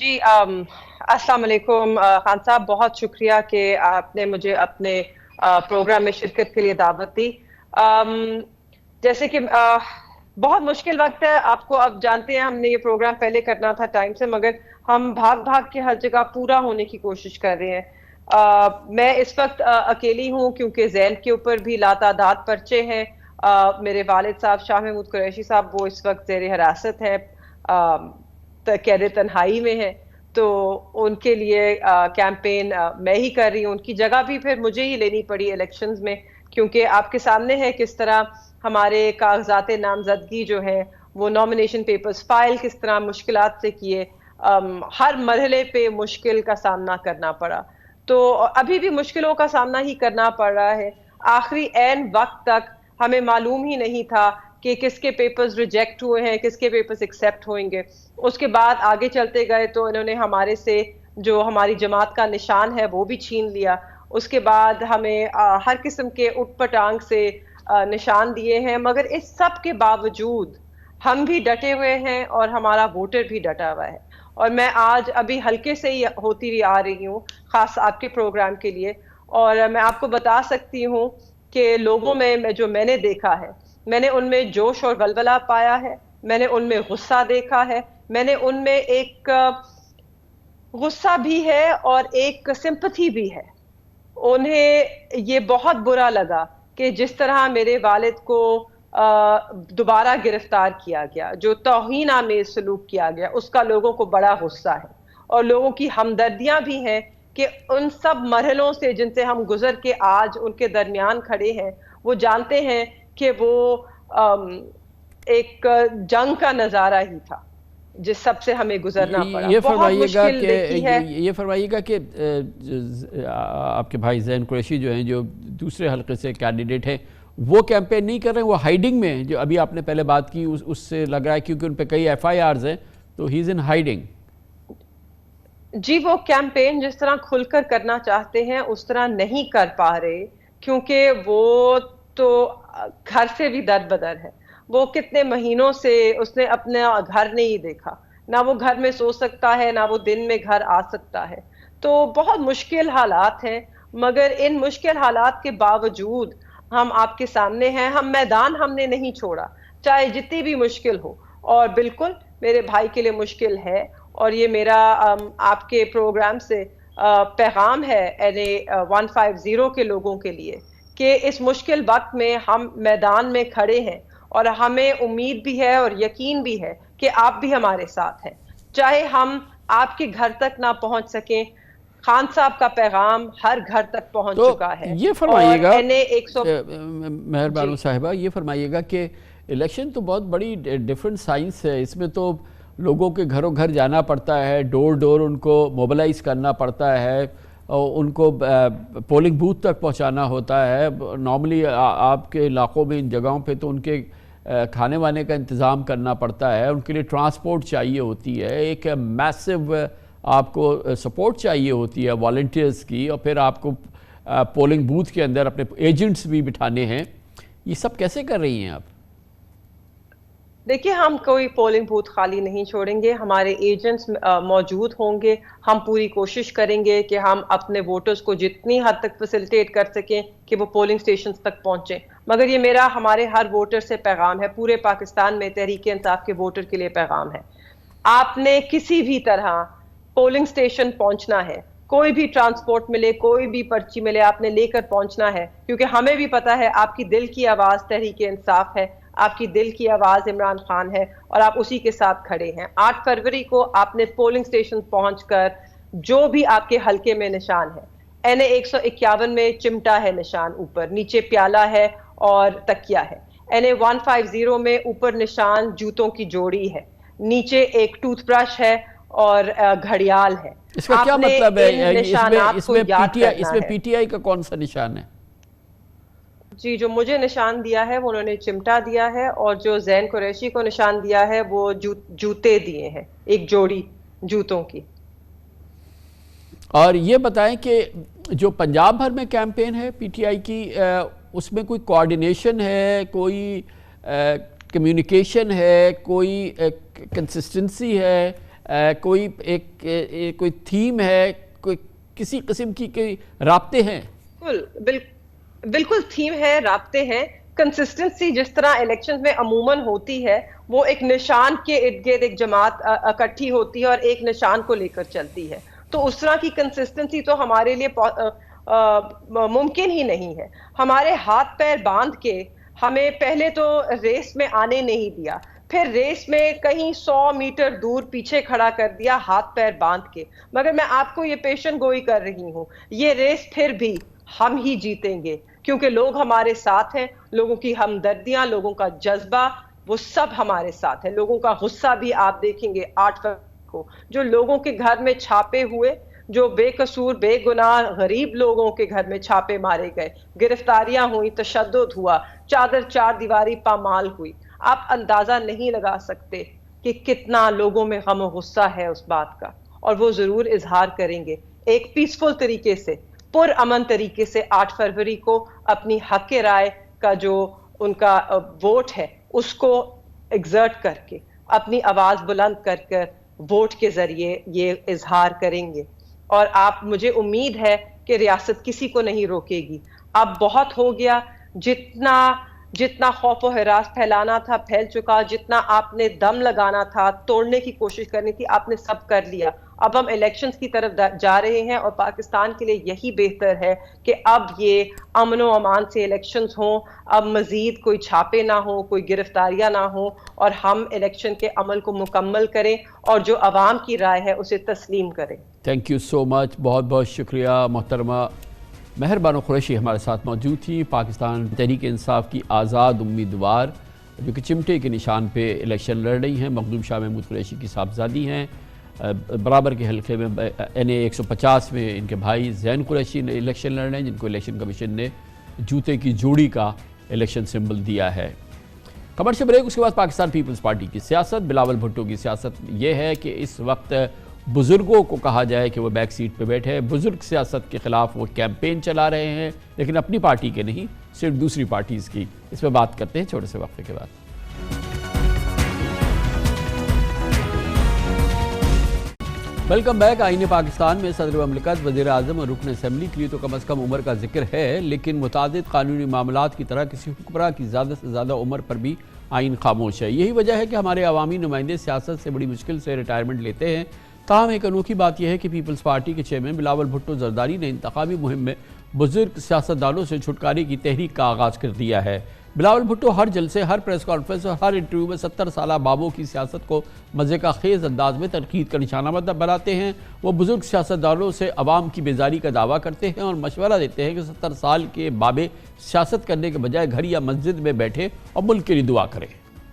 جی السلام علیکم خان صاحب، بہت شکریہ کہ آپ نے مجھے اپنے پروگرام میں شرکت کے لیے دعوت دی. جیسے کہ بہت مشکل وقت ہے، آپ کو اب جانتے ہیں ہم نے یہ پروگرام پہلے کرنا تھا ٹائم سے، مگر ہم بھاگ کے ہر جگہ پورا ہونے کی کوشش کر رہے ہیں. میں اس وقت اکیلی ہوں کیونکہ زین کے اوپر بھی لاتعداد پرچے ہیں. میرے والد صاحب شاہ محمود قریشی صاحب وہ اس وقت زیر حراست ہے، قید تنہائی میں ہے، تو ان کے لیے کیمپین میں ہی کر رہی ہوں. ان کی جگہ بھی پھر مجھے ہی لینی پڑی الیکشنز میں، کیونکہ آپ کے سامنے ہے کس طرح ہمارے کاغذات نامزدگی جو ہے وہ نامینیشن پیپرز فائل کس طرح مشکلات سے کیے، ہر مرحلے پہ مشکل کا سامنا کرنا پڑا. تو ابھی بھی مشکلوں کا سامنا ہی کرنا پڑ رہا ہے. آخری عین وقت تک ہمیں معلوم ہی نہیں تھا کہ کس کے پیپرز ریجیکٹ ہوئے ہیں، کس کے پیپرز ایکسیپٹ ہوئیں گے. اس کے بعد آگے چلتے گئے تو انہوں نے ہمارے سے جو ہماری جماعت کا نشان ہے وہ بھی چھین لیا. اس کے بعد ہمیں ہر قسم کے اٹھ پٹانگ سے نشان دیے ہیں، مگر اس سب کے باوجود ہم بھی ڈٹے ہوئے ہیں اور ہمارا ووٹر بھی ڈٹا ہوا ہے. اور میں آج ابھی ہلکے سے ہی ہوتی ہوئی آ رہی ہوں خاص آپ کے پروگرام کے لیے، اور میں آپ کو بتا سکتی ہوں کہ لوگوں میں جو میں نے دیکھا ہے، میں نے ان میں جوش اور ولولہ پایا ہے، میں نے ان میں غصہ دیکھا ہے، میں نے ان میں ایک غصہ بھی ہے اور ایک سمپتھی بھی ہے. انہیں یہ بہت برا لگا کہ جس طرح میرے والد کو دوبارہ گرفتار کیا گیا، جو توہین آمیز سلوک کیا گیا، اس کا لوگوں کو بڑا غصہ ہے. اور لوگوں کی ہمدردیاں بھی ہیں کہ ان سب مرحلوں سے جن سے ہم گزر کے آج ان کے درمیان کھڑے ہیں، وہ جانتے ہیں کہ وہ ایک جنگ کا نظارہ ہی تھا جس سب سے ہمیں گزرنا پڑا. یہ بہت مشکل دیکھی ہے. یہ فرمائیے گا کہ آپ کے بھائی زین قریشی جو ہیں، جو دوسرے حلقے سے کینڈیڈیٹ ہیں، وہ کیمپین نہیں کر رہے ہیں، وہ ہائیڈنگ میں ہیں. جو ابھی آپ نے پہلے بات کی اس سے لگ رہا ہے کیونکہ ان پہ کئی FIRs ہیں، تو ہی از ان ہائیڈنگ. جی وہ کیمپین جس طرح کھل کر کرنا چاہتے ہیں اس طرح نہیں کر پا رہے، کیونکہ وہ تو گھر سے بھی در بدر ہے. وہ کتنے مہینوں سے اس نے اپنا گھر نہیں دیکھا، نہ وہ گھر میں سو سکتا ہے، نہ وہ دن میں گھر آ سکتا ہے. تو بہت مشکل حالات ہیں، مگر ان مشکل حالات کے باوجود ہم آپ کے سامنے ہیں. ہم میدان ہم نے نہیں چھوڑا، چاہے جتنی بھی مشکل ہو. اور بالکل میرے بھائی کے لیے مشکل ہے، اور یہ میرا آپ کے پروگرام سے پیغام ہے NA 150 کے لوگوں کے لیے کہ اس مشکل وقت میں ہم میدان میں کھڑے ہیں، اور ہمیں امید بھی ہے اور یقین بھی ہے کہ آپ بھی ہمارے ساتھ ہیں. چاہے ہم آپ کے گھر تک نہ پہنچ سکیں، خان صاحب کا پیغام ہر گھر تک پہنچ چکا ہے. یہ فرمائیے گا مہربان صاحبہ، یہ فرمائیے گا کہ الیکشن تو بہت بڑی ڈیفرنٹ سائنس ہے. اس میں تو لوگوں کے گھروں گھر جانا پڑتا ہے، ڈور ڈور ان کو موبلائز کرنا پڑتا ہے، ان کو پولنگ بوتھ تک پہنچانا ہوتا ہے. نارملی آپ کے علاقوں میں ان جگہوں پہ تو ان کے کھانے وانے کا انتظام کرنا پڑتا ہے، ان کے لیے ٹرانسپورٹ چاہیے ہوتی ہے، ایک میسو آپ کو سپورٹ چاہیے ہوتی ہے والنٹیئرز کی، اور پھر آپ کو پولنگ بوتھ کے اندر اپنے ایجنٹس بھی بٹھانے ہیں. یہ سب کیسے کر رہی ہیں آپ؟ دیکھیے ہم کوئی پولنگ بوتھ خالی نہیں چھوڑیں گے، ہمارے ایجنٹس موجود ہوں گے. ہم پوری کوشش کریں گے کہ ہم اپنے ووٹرز کو جتنی حد تک فیسیلیٹیٹ کر سکیں کہ وہ پولنگ سٹیشنز تک پہنچیں. مگر یہ میرا ہمارے ہر ووٹر سے پیغام ہے، پورے پاکستان میں تحریک انصاف کے ووٹر کے لیے پیغام ہے. آپ نے کسی بھی طرح پولنگ سٹیشن پہنچنا ہے، کوئی بھی ٹرانسپورٹ ملے، کوئی بھی پرچی ملے، آپ نے لے کر پہنچنا ہے. کیونکہ ہمیں بھی پتا ہے آپ کی دل کی آواز تحریک انصاف ہے، آپ کی دل کی آواز عمران خان ہے، اور آپ اسی کے ساتھ کھڑے ہیں. 8 فروری کو آپ نے پولنگ سٹیشن پہنچ کر جو بھی آپ کے حلقے میں نشان ہے، NA 151 میں چمٹا ہے نشان، اوپر نیچے پیالہ ہے اور تکیہ ہے. NA 150 میں اوپر نشان جوتوں کی جوڑی ہے، نیچے ایک ٹوتھ برش ہے اور گھڑیال ہے. اس کا کیا مطلب ہے؟ اس میں پی ٹی آئی کا کون سا نشان ہے؟ جی جو مجھے نشان دیا ہے وہ انہوں نے چمٹا دیا ہے، اور جو زین قریشی کو نشان دیا ہے وہ جوتے دیے ہیں، ایک جوڑی جوتوں کی. اور یہ بتائیں کہ جو پنجاب بھر میں کیمپین ہے پی ٹی آئی کی، اس میں کوئی کوارڈینیشن ہے، کوئی کمیونیکیشن ہے، کوئی کنسسٹنسی ہے کوئی کوئی تھیم ہے, کوئی کسی قسم کی کوئی رابطے ہیں؟ بالکل تھیم ہے, رابطے ہیں. کنسسٹنسی جس طرح الیکشن میں عموماً ہوتی ہے, وہ ایک نشان کے ارد گرد ایک جماعت اکٹھی ہوتی ہے اور ایک نشان کو لے کر چلتی ہے, تو اس طرح کی کنسسٹنسی تو ہمارے لیے ممکن ہی نہیں ہے. ہمارے ہاتھ پیر باندھ کے ہمیں پہلے تو ریس میں آنے نہیں دیا, پھر ریس میں کہیں 100 میٹر دور پیچھے کھڑا کر دیا ہاتھ پیر باندھ کے. مگر میں آپ کو یہ پیشن گوئی کر رہی ہوں, یہ ریس پھر بھی ہم ہی جیتیں گے, کیونکہ لوگ ہمارے ساتھ ہیں, لوگوں کی ہمدردیاں, لوگوں کا جذبہ, وہ سب ہمارے ساتھ ہے. لوگوں کا غصہ بھی آپ دیکھیں گے 8 فروری کو, جو لوگوں کے گھر میں چھاپے ہوئے, جو بے قصور بے گناہ غریب لوگوں کے گھر میں چھاپے مارے گئے, گرفتاریاں ہوئی, تشدد ہوا, چار دیواری پامال ہوئی. آپ اندازہ نہیں لگا سکتے کہ کتنا لوگوں میں غم و غصہ ہے اس بات کا, اور وہ ضرور اظہار کریں گے ایک پیسفل طریقے سے, پر امن طریقے سے 8 فروری کو اپنی حق رائے کا جو ان کا ووٹ ہے اس کو ایگزرٹ کر کے, اپنی آواز بلند کر کر ووٹ کے ذریعے یہ اظہار کریں گے. اور آپ, مجھے امید ہے کہ ریاست کسی کو نہیں روکے گی. اب بہت ہو گیا, جتنا خوف و ہراس پھیلانا تھا پھیل چکا, جتنا آپ نے دم لگانا تھا, توڑنے کی کوشش کرنی تھی, آپ نے سب کر لیا. اب ہم الیکشنز کی طرف جا رہے ہیں, اور پاکستان کے لیے یہی بہتر ہے کہ اب یہ امن و امان سے الیکشنز ہوں, اب مزید کوئی چھاپے نہ ہوں, کوئی گرفتاریاں نہ ہوں, اور ہم الیکشن کے عمل کو مکمل کریں اور جو عوام کی رائے ہے اسے تسلیم کریں. تھینک یو سو مچ, بہت بہت شکریہ. محترمہ مہر بانو قریشی ہمارے ساتھ موجود تھی, پاکستان تحریک انصاف کی آزاد امیدوار, جو کہ چمٹے کے نشان پہ الیکشن لڑ رہی ہیں. مخدوم شاہ محمود قریشی کی صاحبزادی ہیں. برابر کے حلقے میں NA 150 میں ان کے بھائی زین قریشی نے الیکشن لڑ رہے ہیں, جن کو الیکشن کمیشن نے جوتے کی جوڑی کا الیکشن سمبل دیا ہے. کمرشل بریک, اس کے بعد پاکستان پیپلز پارٹی کی سیاست. بلاول بھٹو کی سیاست یہ ہے کہ اس وقت بزرگوں کو کہا جائے کہ وہ بیک سیٹ پہ بیٹھے. بزرگ سیاست کے خلاف وہ کیمپین چلا رہے ہیں, لیکن اپنی پارٹی کے نہیں, صرف دوسری پارٹیز کی. اس پہ بات کرتے ہیں چھوٹے سے وقفے کے بعد. Welcome back. آئین پاکستان میں صدر مملکت, وزیر اعظم اور رکن اسمبلی کے لیے تو کم از کم عمر کا ذکر ہے, لیکن متعدد قانونی معاملات کی طرح کسی حکمراں کی زیادہ سے زیادہ عمر پر بھی آئین خاموش ہے. یہی وجہ ہے کہ ہمارے عوامی نمائندے سیاست سے بڑی مشکل سے ریٹائرمنٹ لیتے ہیں. تاہم ایک انوکھی بات یہ ہے کہ پیپلز پارٹی کے چیئرمین بلاول بھٹو زرداری نے انتخابی مہم میں بزرگ سیاستدانوں سے چھٹکارے کی تحریک کا آغاز کر دیا ہے. بلاول بھٹو ہر جلسے, ہر پریس کانفرنس اور ہر انٹرویو میں 70 سالہ بابوں کی سیاست کو مزے کا خیز انداز میں تنقید کا نشانہ بناتے ہیں. وہ بزرگ سیاستدانوں سے عوام کی بیزاری کا دعویٰ کرتے ہیں اور مشورہ دیتے ہیں کہ 70 سال کے بابے سیاست کرنے کے بجائے گھر یا مسجد میں بیٹھے اور ملک کے لیے دعا کریں.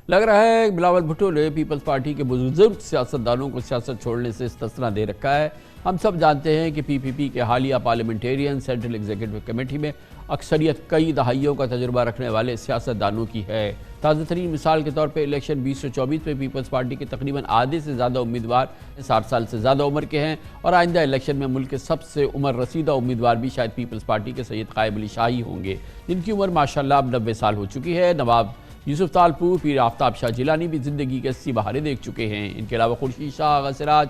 لگ رہا ہے بلاول بھٹو نے پیپلز پارٹی کے بزرگ سیاستدانوں کو سیاست چھوڑنے سے استثنا دے رکھا ہے. ہم سب جانتے ہیں کہ PPP کے حالیہ پارلیمنٹیرین سینٹرل ایگزیکٹو کمیٹی میں اکثریت کئی دہائیوں کا تجربہ رکھنے والے سیاستدانوں کی ہے. تازہ ترین مثال کے طور پہ الیکشن 2024 میں پیپلز پارٹی کے تقریباً آدھے سے زیادہ امیدوار 60 سال سے زیادہ عمر کے ہیں, اور آئندہ الیکشن میں ملک کے سب سے عمر رسیدہ امیدوار بھی شاید پیپلز پارٹی کے سید قائم علی شاہ ہی ہوں گے, جن کی عمر ماشاءاللہ اب 90 سال ہو چکی ہے. نواب یوسف تالپور, پیر آفتاب شاہ جیلانی بھی زندگی کے 80 بہاریں دیکھ چکے ہیں. ان کے علاوہ خورشید شاہ, آغا سراج,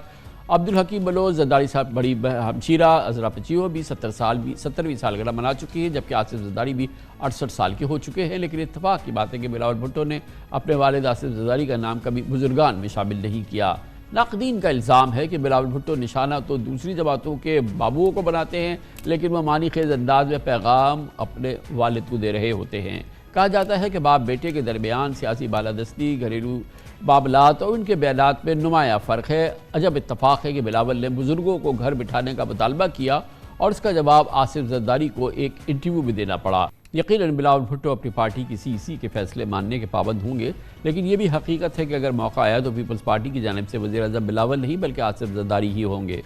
عبدالحکیم بلوچ, زرداری صاحب بڑی ہمشیرہ عذرا پچیو بھی 70ویں سالگرہ منا چکی ہے, جبکہ آصف زرداری بھی 68 سال کے ہو چکے ہیں. لیکن اتفاق کی بات ہے کہ بلاول بھٹو نے اپنے والد آصف زرداری کا نام کبھی بزرگان میں شامل نہیں کیا. ناقدین کا الزام ہے کہ بلاول بھٹو نشانہ تو دوسری جماعتوں کے بابوؤں کو بناتے ہیں, لیکن وہ معنی خیز انداز میں پیغام اپنے والد کو دے رہے ہوتے ہیں. کہا جاتا ہے کہ باپ بیٹے کے درمیان سیاسی بالادستی, گھریلو معاملات اور ان کے بیانات میں نمایاں فرق ہے. عجب اتفاق ہے کہ بلاول نے بزرگوں کو گھر بٹھانے کا مطالبہ کیا اور اس کا جواب آصف زرداری کو ایک انٹرویو بھی دینا پڑا. یقیناً بلاول بھٹو اپنی پارٹی کی CEC کے فیصلے ماننے کے پابند ہوں گے, لیکن یہ بھی حقیقت ہے کہ اگر موقع آیا تو پیپلز پارٹی کی جانب سے وزیر اعظم بلاول نہیں بلکہ آصف زرداری ہی ہوں گے.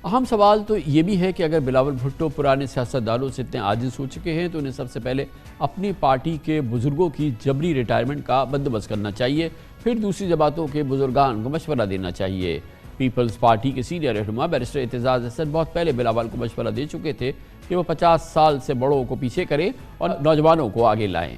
اہم سوال تو یہ بھی ہے کہ اگر بلاول بھٹو پرانے سیاستدانوں سے اتنے عاجز ہو چکے ہیں تو انہیں سب سے پہلے اپنی پارٹی کے بزرگوں کی جبری ریٹائرمنٹ کا بندوبست کرنا چاہیے, پھر دوسری جماعتوں کے بزرگان کو مشورہ دینا چاہیے. پیپلز پارٹی کے سینئر رہنما بیرسٹر اعتزاز احسن بہت پہلے بلاول کو مشورہ دے چکے تھے کہ وہ 50 سال سے بڑوں کو پیچھے کریں اور نوجوانوں کو آگے لائیں.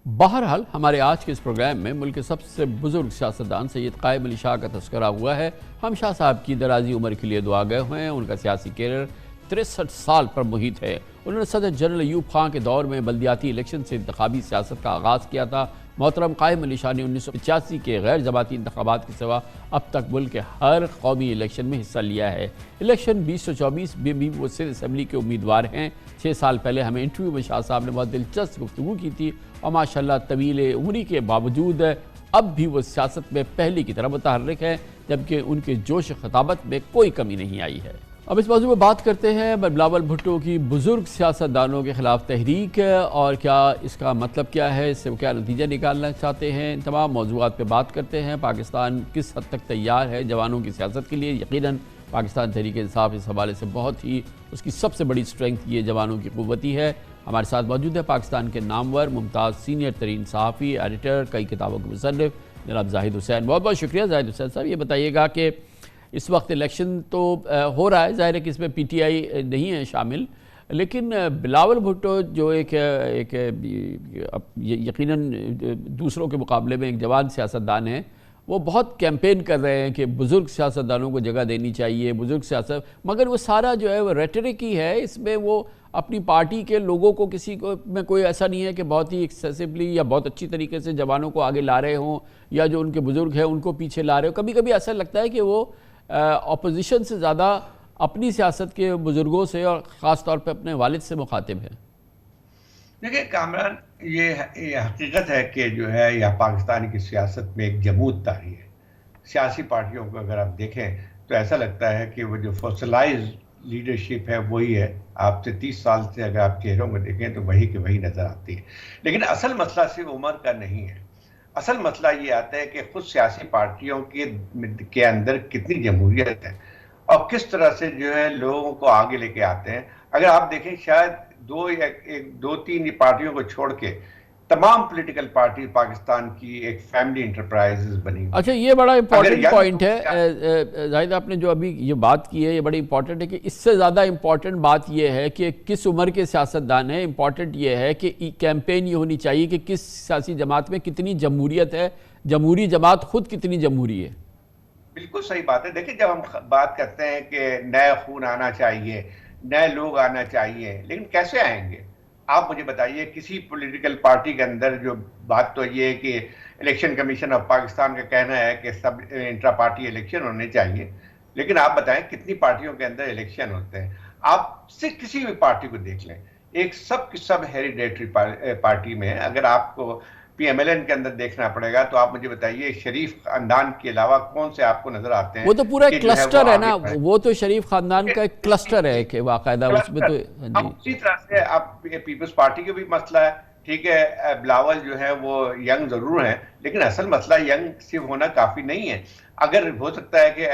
بہرحال ہمارے آج کے اس پروگرام میں ملک کے سب سے بزرگ سیاستدان سید قائم علی شاہ کا تذکرہ ہوا ہے۔ ہم شاہ صاحب کی درازی عمر کے لیے دعا گئے ہوئے ہیں۔ ان کا سیاسی کیریئر 63 سال پر محیط ہے۔ انہوں نے صدر جنرل ایوب خان کے دور میں بلدیاتی الیکشن سے انتخابی سیاست کا آغاز کیا تھا۔ محترم قائم علی شاہ نے 1985 کے غیر جماعتی انتخابات کے سوا اب تک ملک کے ہر قومی الیکشن میں حصہ لیا ہے۔ الیکشن 2024 میں بھی وہ سندھ اسمبلی کے امیدوار ہیں۔ 6 سال پہلے ہمیں انٹرویو میں شاہ صاحب نے بہت دلچسپ گفتگو کی تھی اور ماشاءاللہ طویل عمری کے باوجود اب بھی وہ سیاست میں پہلے کی طرح متحرک ہیں، جبکہ ان کے جوش خطابت میں کوئی کمی نہیں آئی ہے۔ اب اس موضوع میں بات کرتے ہیں بلاول بھٹو کی بزرگ سیاستدانوں کے خلاف تحریک اور کیا اس کا مطلب کیا ہے، اس سے وہ کیا نتیجہ نکالنا چاہتے ہیں۔ ان تمام موضوعات پہ بات کرتے ہیں۔ پاکستان کس حد تک تیار ہے جوانوں کی سیاست کے لیے؟ یقیناً پاکستان تحریک انصاف اس حوالے سے بہت ہی اس کی سب سے بڑی سٹرینگتھ یہ جوانوں کی قوت ہی ہے۔ ہمارے ساتھ موجود ہے پاکستان کے نامور ممتاز سینئر ترین صحافی، ایڈیٹر، کئی کتابوں کے مصنف جناب زاہد حسین۔ بہت بہت شکریہ زاہد حسین صاحب۔ یہ بتائیے گا کہ اس وقت الیکشن تو ہو رہا ہے، ظاہر ہے کہ اس میں پی ٹی آئی نہیں ہے شامل، لیکن بلاول بھٹو جو ایک یقیناً دوسروں کے مقابلے میں ایک جوان سیاستدان ہیں، وہ بہت کیمپین کر رہے ہیں کہ بزرگ سیاستدانوں کو جگہ دینی چاہیے، بزرگ سیاست، مگر وہ سارا جو ہے وہ ریٹرک ہی ہے۔ اس میں وہ اپنی پارٹی کے لوگوں کو کسی کو میں کوئی ایسا نہیں ہے کہ بہت ہی ایکسیسیولی یا بہت اچھی طریقے سے جوانوں کو آگے لا رہے ہوں یا جو ان کے بزرگ ہیں ان کو پیچھے لا رہے ہوں۔ کبھی کبھی ایسا لگتا ہے کہ وہ اپوزیشن سے زیادہ اپنی سیاست کے بزرگوں سے اور خاص طور پہ اپنے والد سے مخاطب ہے۔ دیکھیں کامران، یہ حقیقت ہے کہ جو ہے یہ پاکستان کی سیاست میں ایک جمود طاری ہے۔ سیاسی پارٹیوں کو اگر آپ دیکھیں تو ایسا لگتا ہے کہ وہ جو فوسلائز لیڈرشپ ہے وہی ہے۔ آپ سے 30 سال سے اگر آپ چہروں میں دیکھیں تو وہی کہ وہی نظر آتی ہے، لیکن اصل مسئلہ صرف عمر کا نہیں ہے۔ اصل مسئلہ یہ آتا ہے کہ خود سیاسی پارٹیوں کے اندر کتنی جمہوریت ہے اور کس طرح سے جو ہے لوگوں کو آگے لے کے آتے ہیں۔ اگر آپ دیکھیں شاید دو تین پارٹیوں کو چھوڑ کے تمام پولیٹیکل پارٹی پاکستان کی ایک فیملی انٹرپرائز بنی۔ اچھا، یہ بڑا امپورٹنٹ پوائنٹ ہے زاہد، آپ نے جو ابھی یہ بات کی ہے یہ بڑی امپورٹنٹ ہے کہ اس سے زیادہ امپورٹنٹ بات یہ ہے کہ کس عمر کے سیاستدان ہیں۔ امپورٹنٹ یہ ہے کہ کیمپین یہ ہونی چاہیے کہ کس سیاسی جماعت میں کتنی جمہوریت ہے، جمہوری جماعت خود کتنی جمہوری ہے۔ بالکل صحیح بات ہے۔ دیکھیں جب ہم بات کرتے ہیں کہ نئے خون آنا چاہیے، نئے لوگ آنا چاہیے، لیکن کیسے آئیں گے؟ آپ مجھے بتائیے، کسی پولیٹیکل پارٹی کے اندر جو بات تو یہ ہے کہ الیکشن کمیشن آف پاکستان کا کہنا ہے کہ سب انٹرا پارٹی الیکشن ہونے چاہیے، لیکن آپ بتائیں کتنی پارٹیوں کے اندر الیکشن ہوتے ہیں؟ آپ سے کسی بھی پارٹی کو دیکھ لیں، ایک سب کی سب ہیریڈیٹری پارٹی میں ہے۔ اگر آپ کو پی ایم ایل این کے اندر دیکھنا پڑے گا تو آپ مجھے بتائیے شریف خاندان کے علاوہ کون سے آپ کو نظر آتے ہیں؟ وہ تو پورا ایک کلسٹر ہے نا، وہ تو شریف خاندان کا ایک کلسٹر ہے کہ باقاعدہ اس میں تو اسی طرح سے اب پیپلز پارٹی کا بھی مسئلہ ہے۔ ٹھیک ہے، بلاول جو ہے وہ ینگ ضرور ہیں، لیکن اصل مسئلہ ینگ صرف ہونا کافی نہیں ہے۔ اگر ہو سکتا ہے کہ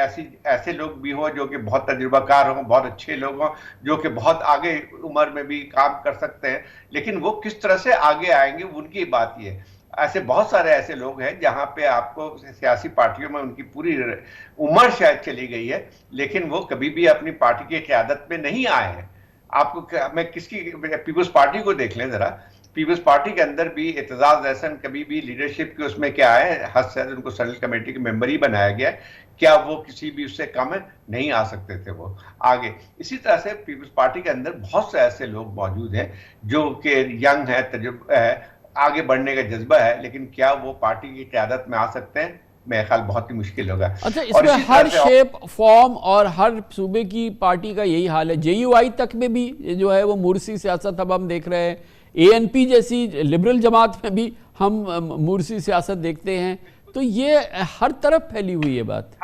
ایسے لوگ بھی ہوں جو کہ بہت تجربہ کار ہوں، بہت اچھے لوگ ہوں، جو کہ بہت آگے عمر میں بھی کام کر سکتے ہیں، لیکن وہ کس طرح سے آگے آئیں گے ان کی بات یہ ہے۔ ایسے بہت سارے ایسے لوگ ہیں جہاں پہ آپ کو سیاسی پارٹیوں میں ان کی پوری عمر شاید چلی گئی ہے، لیکن وہ کبھی بھی اپنی پارٹی کی قیادت میں نہیں آئے ہیں۔ آپ کو میں کس کی پیپلز پارٹی کو دیکھ لیں ذرا، پیپلز پارٹی کے اندر بھی اعتزاز احسن کبھی بھی لیڈرشپ کے اس میں کیا ہے، حد سے ان کو سینٹرل کمیٹی کے ممبر ہی بنایا گیا، کیا وہ کسی بھی اس سے کم نہیں آ سکتے تھے وہ آگے؟ اسی طرح سے پیپلز پارٹی کے اندر بہت سے ایسے لوگ موجود ہیں جو کہ ینگ ہے، تجربہ ہے، آگے بڑھنے کا جذبہ ہے، لیکن کیا وہ پارٹی کی قیادت میں آ سکتے ہیں؟ میرے خیال بہت ہی مشکل ہوگا۔ اچھا، اس میں ہر شیپ فارم اور ہر صوبے کی پارٹی کا یہی حال ہے۔ جے یو آئی تک میں بھی جو ہے وہ مورسی سیاست اب ہم دیکھ رہے ہیں، اے این پی جیسی لبرل جماعت میں بھی ہم مورسی سیاست دیکھتے ہیں، تو یہ ہر طرف پھیلی ہوئی ہے بات۔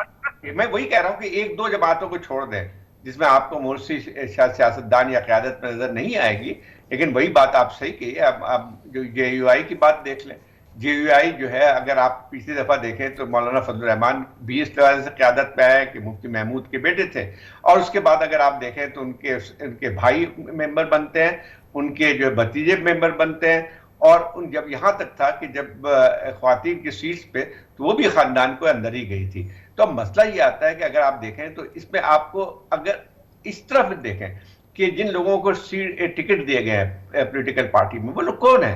میں وہی کہہ رہا ہوں کہ ایک دو جماعتوں کو چھوڑ دیں جس میں آپ کو مورسی سیاستدان یا قیادت میں نظر نہیں آئے گی، لیکن وہی بات آپ صحیح کہی ہے۔ اب جو جے یو آئی کی بات دیکھ لیں، جے یو آئی جو ہے اگر آپ پچھلی دفعہ دیکھیں تو مولانا فضل الرحمان بھی اس طرح سے قیادت پہ آئے کہ مفتی محمود کے بیٹے تھے، اور اس کے بعد اگر آپ دیکھیں تو ان کے بھائی ممبر بنتے ہیں، ان کے جو بھتیجے ممبر بنتے ہیں، اور جب یہاں تک تھا کہ جب خواتین کی سیٹس پہ تو وہ بھی خاندان کو اندر ہی گئی تھی۔ تو اب مسئلہ یہ آتا ہے کہ اگر آپ دیکھیں تو اس میں آپ کو اگر اس طرف دیکھیں کہ جن لوگوں کو ٹکٹ دیے گئے ہیں پولیٹیکل پارٹی میں، وہ لوگ کون ہیں؟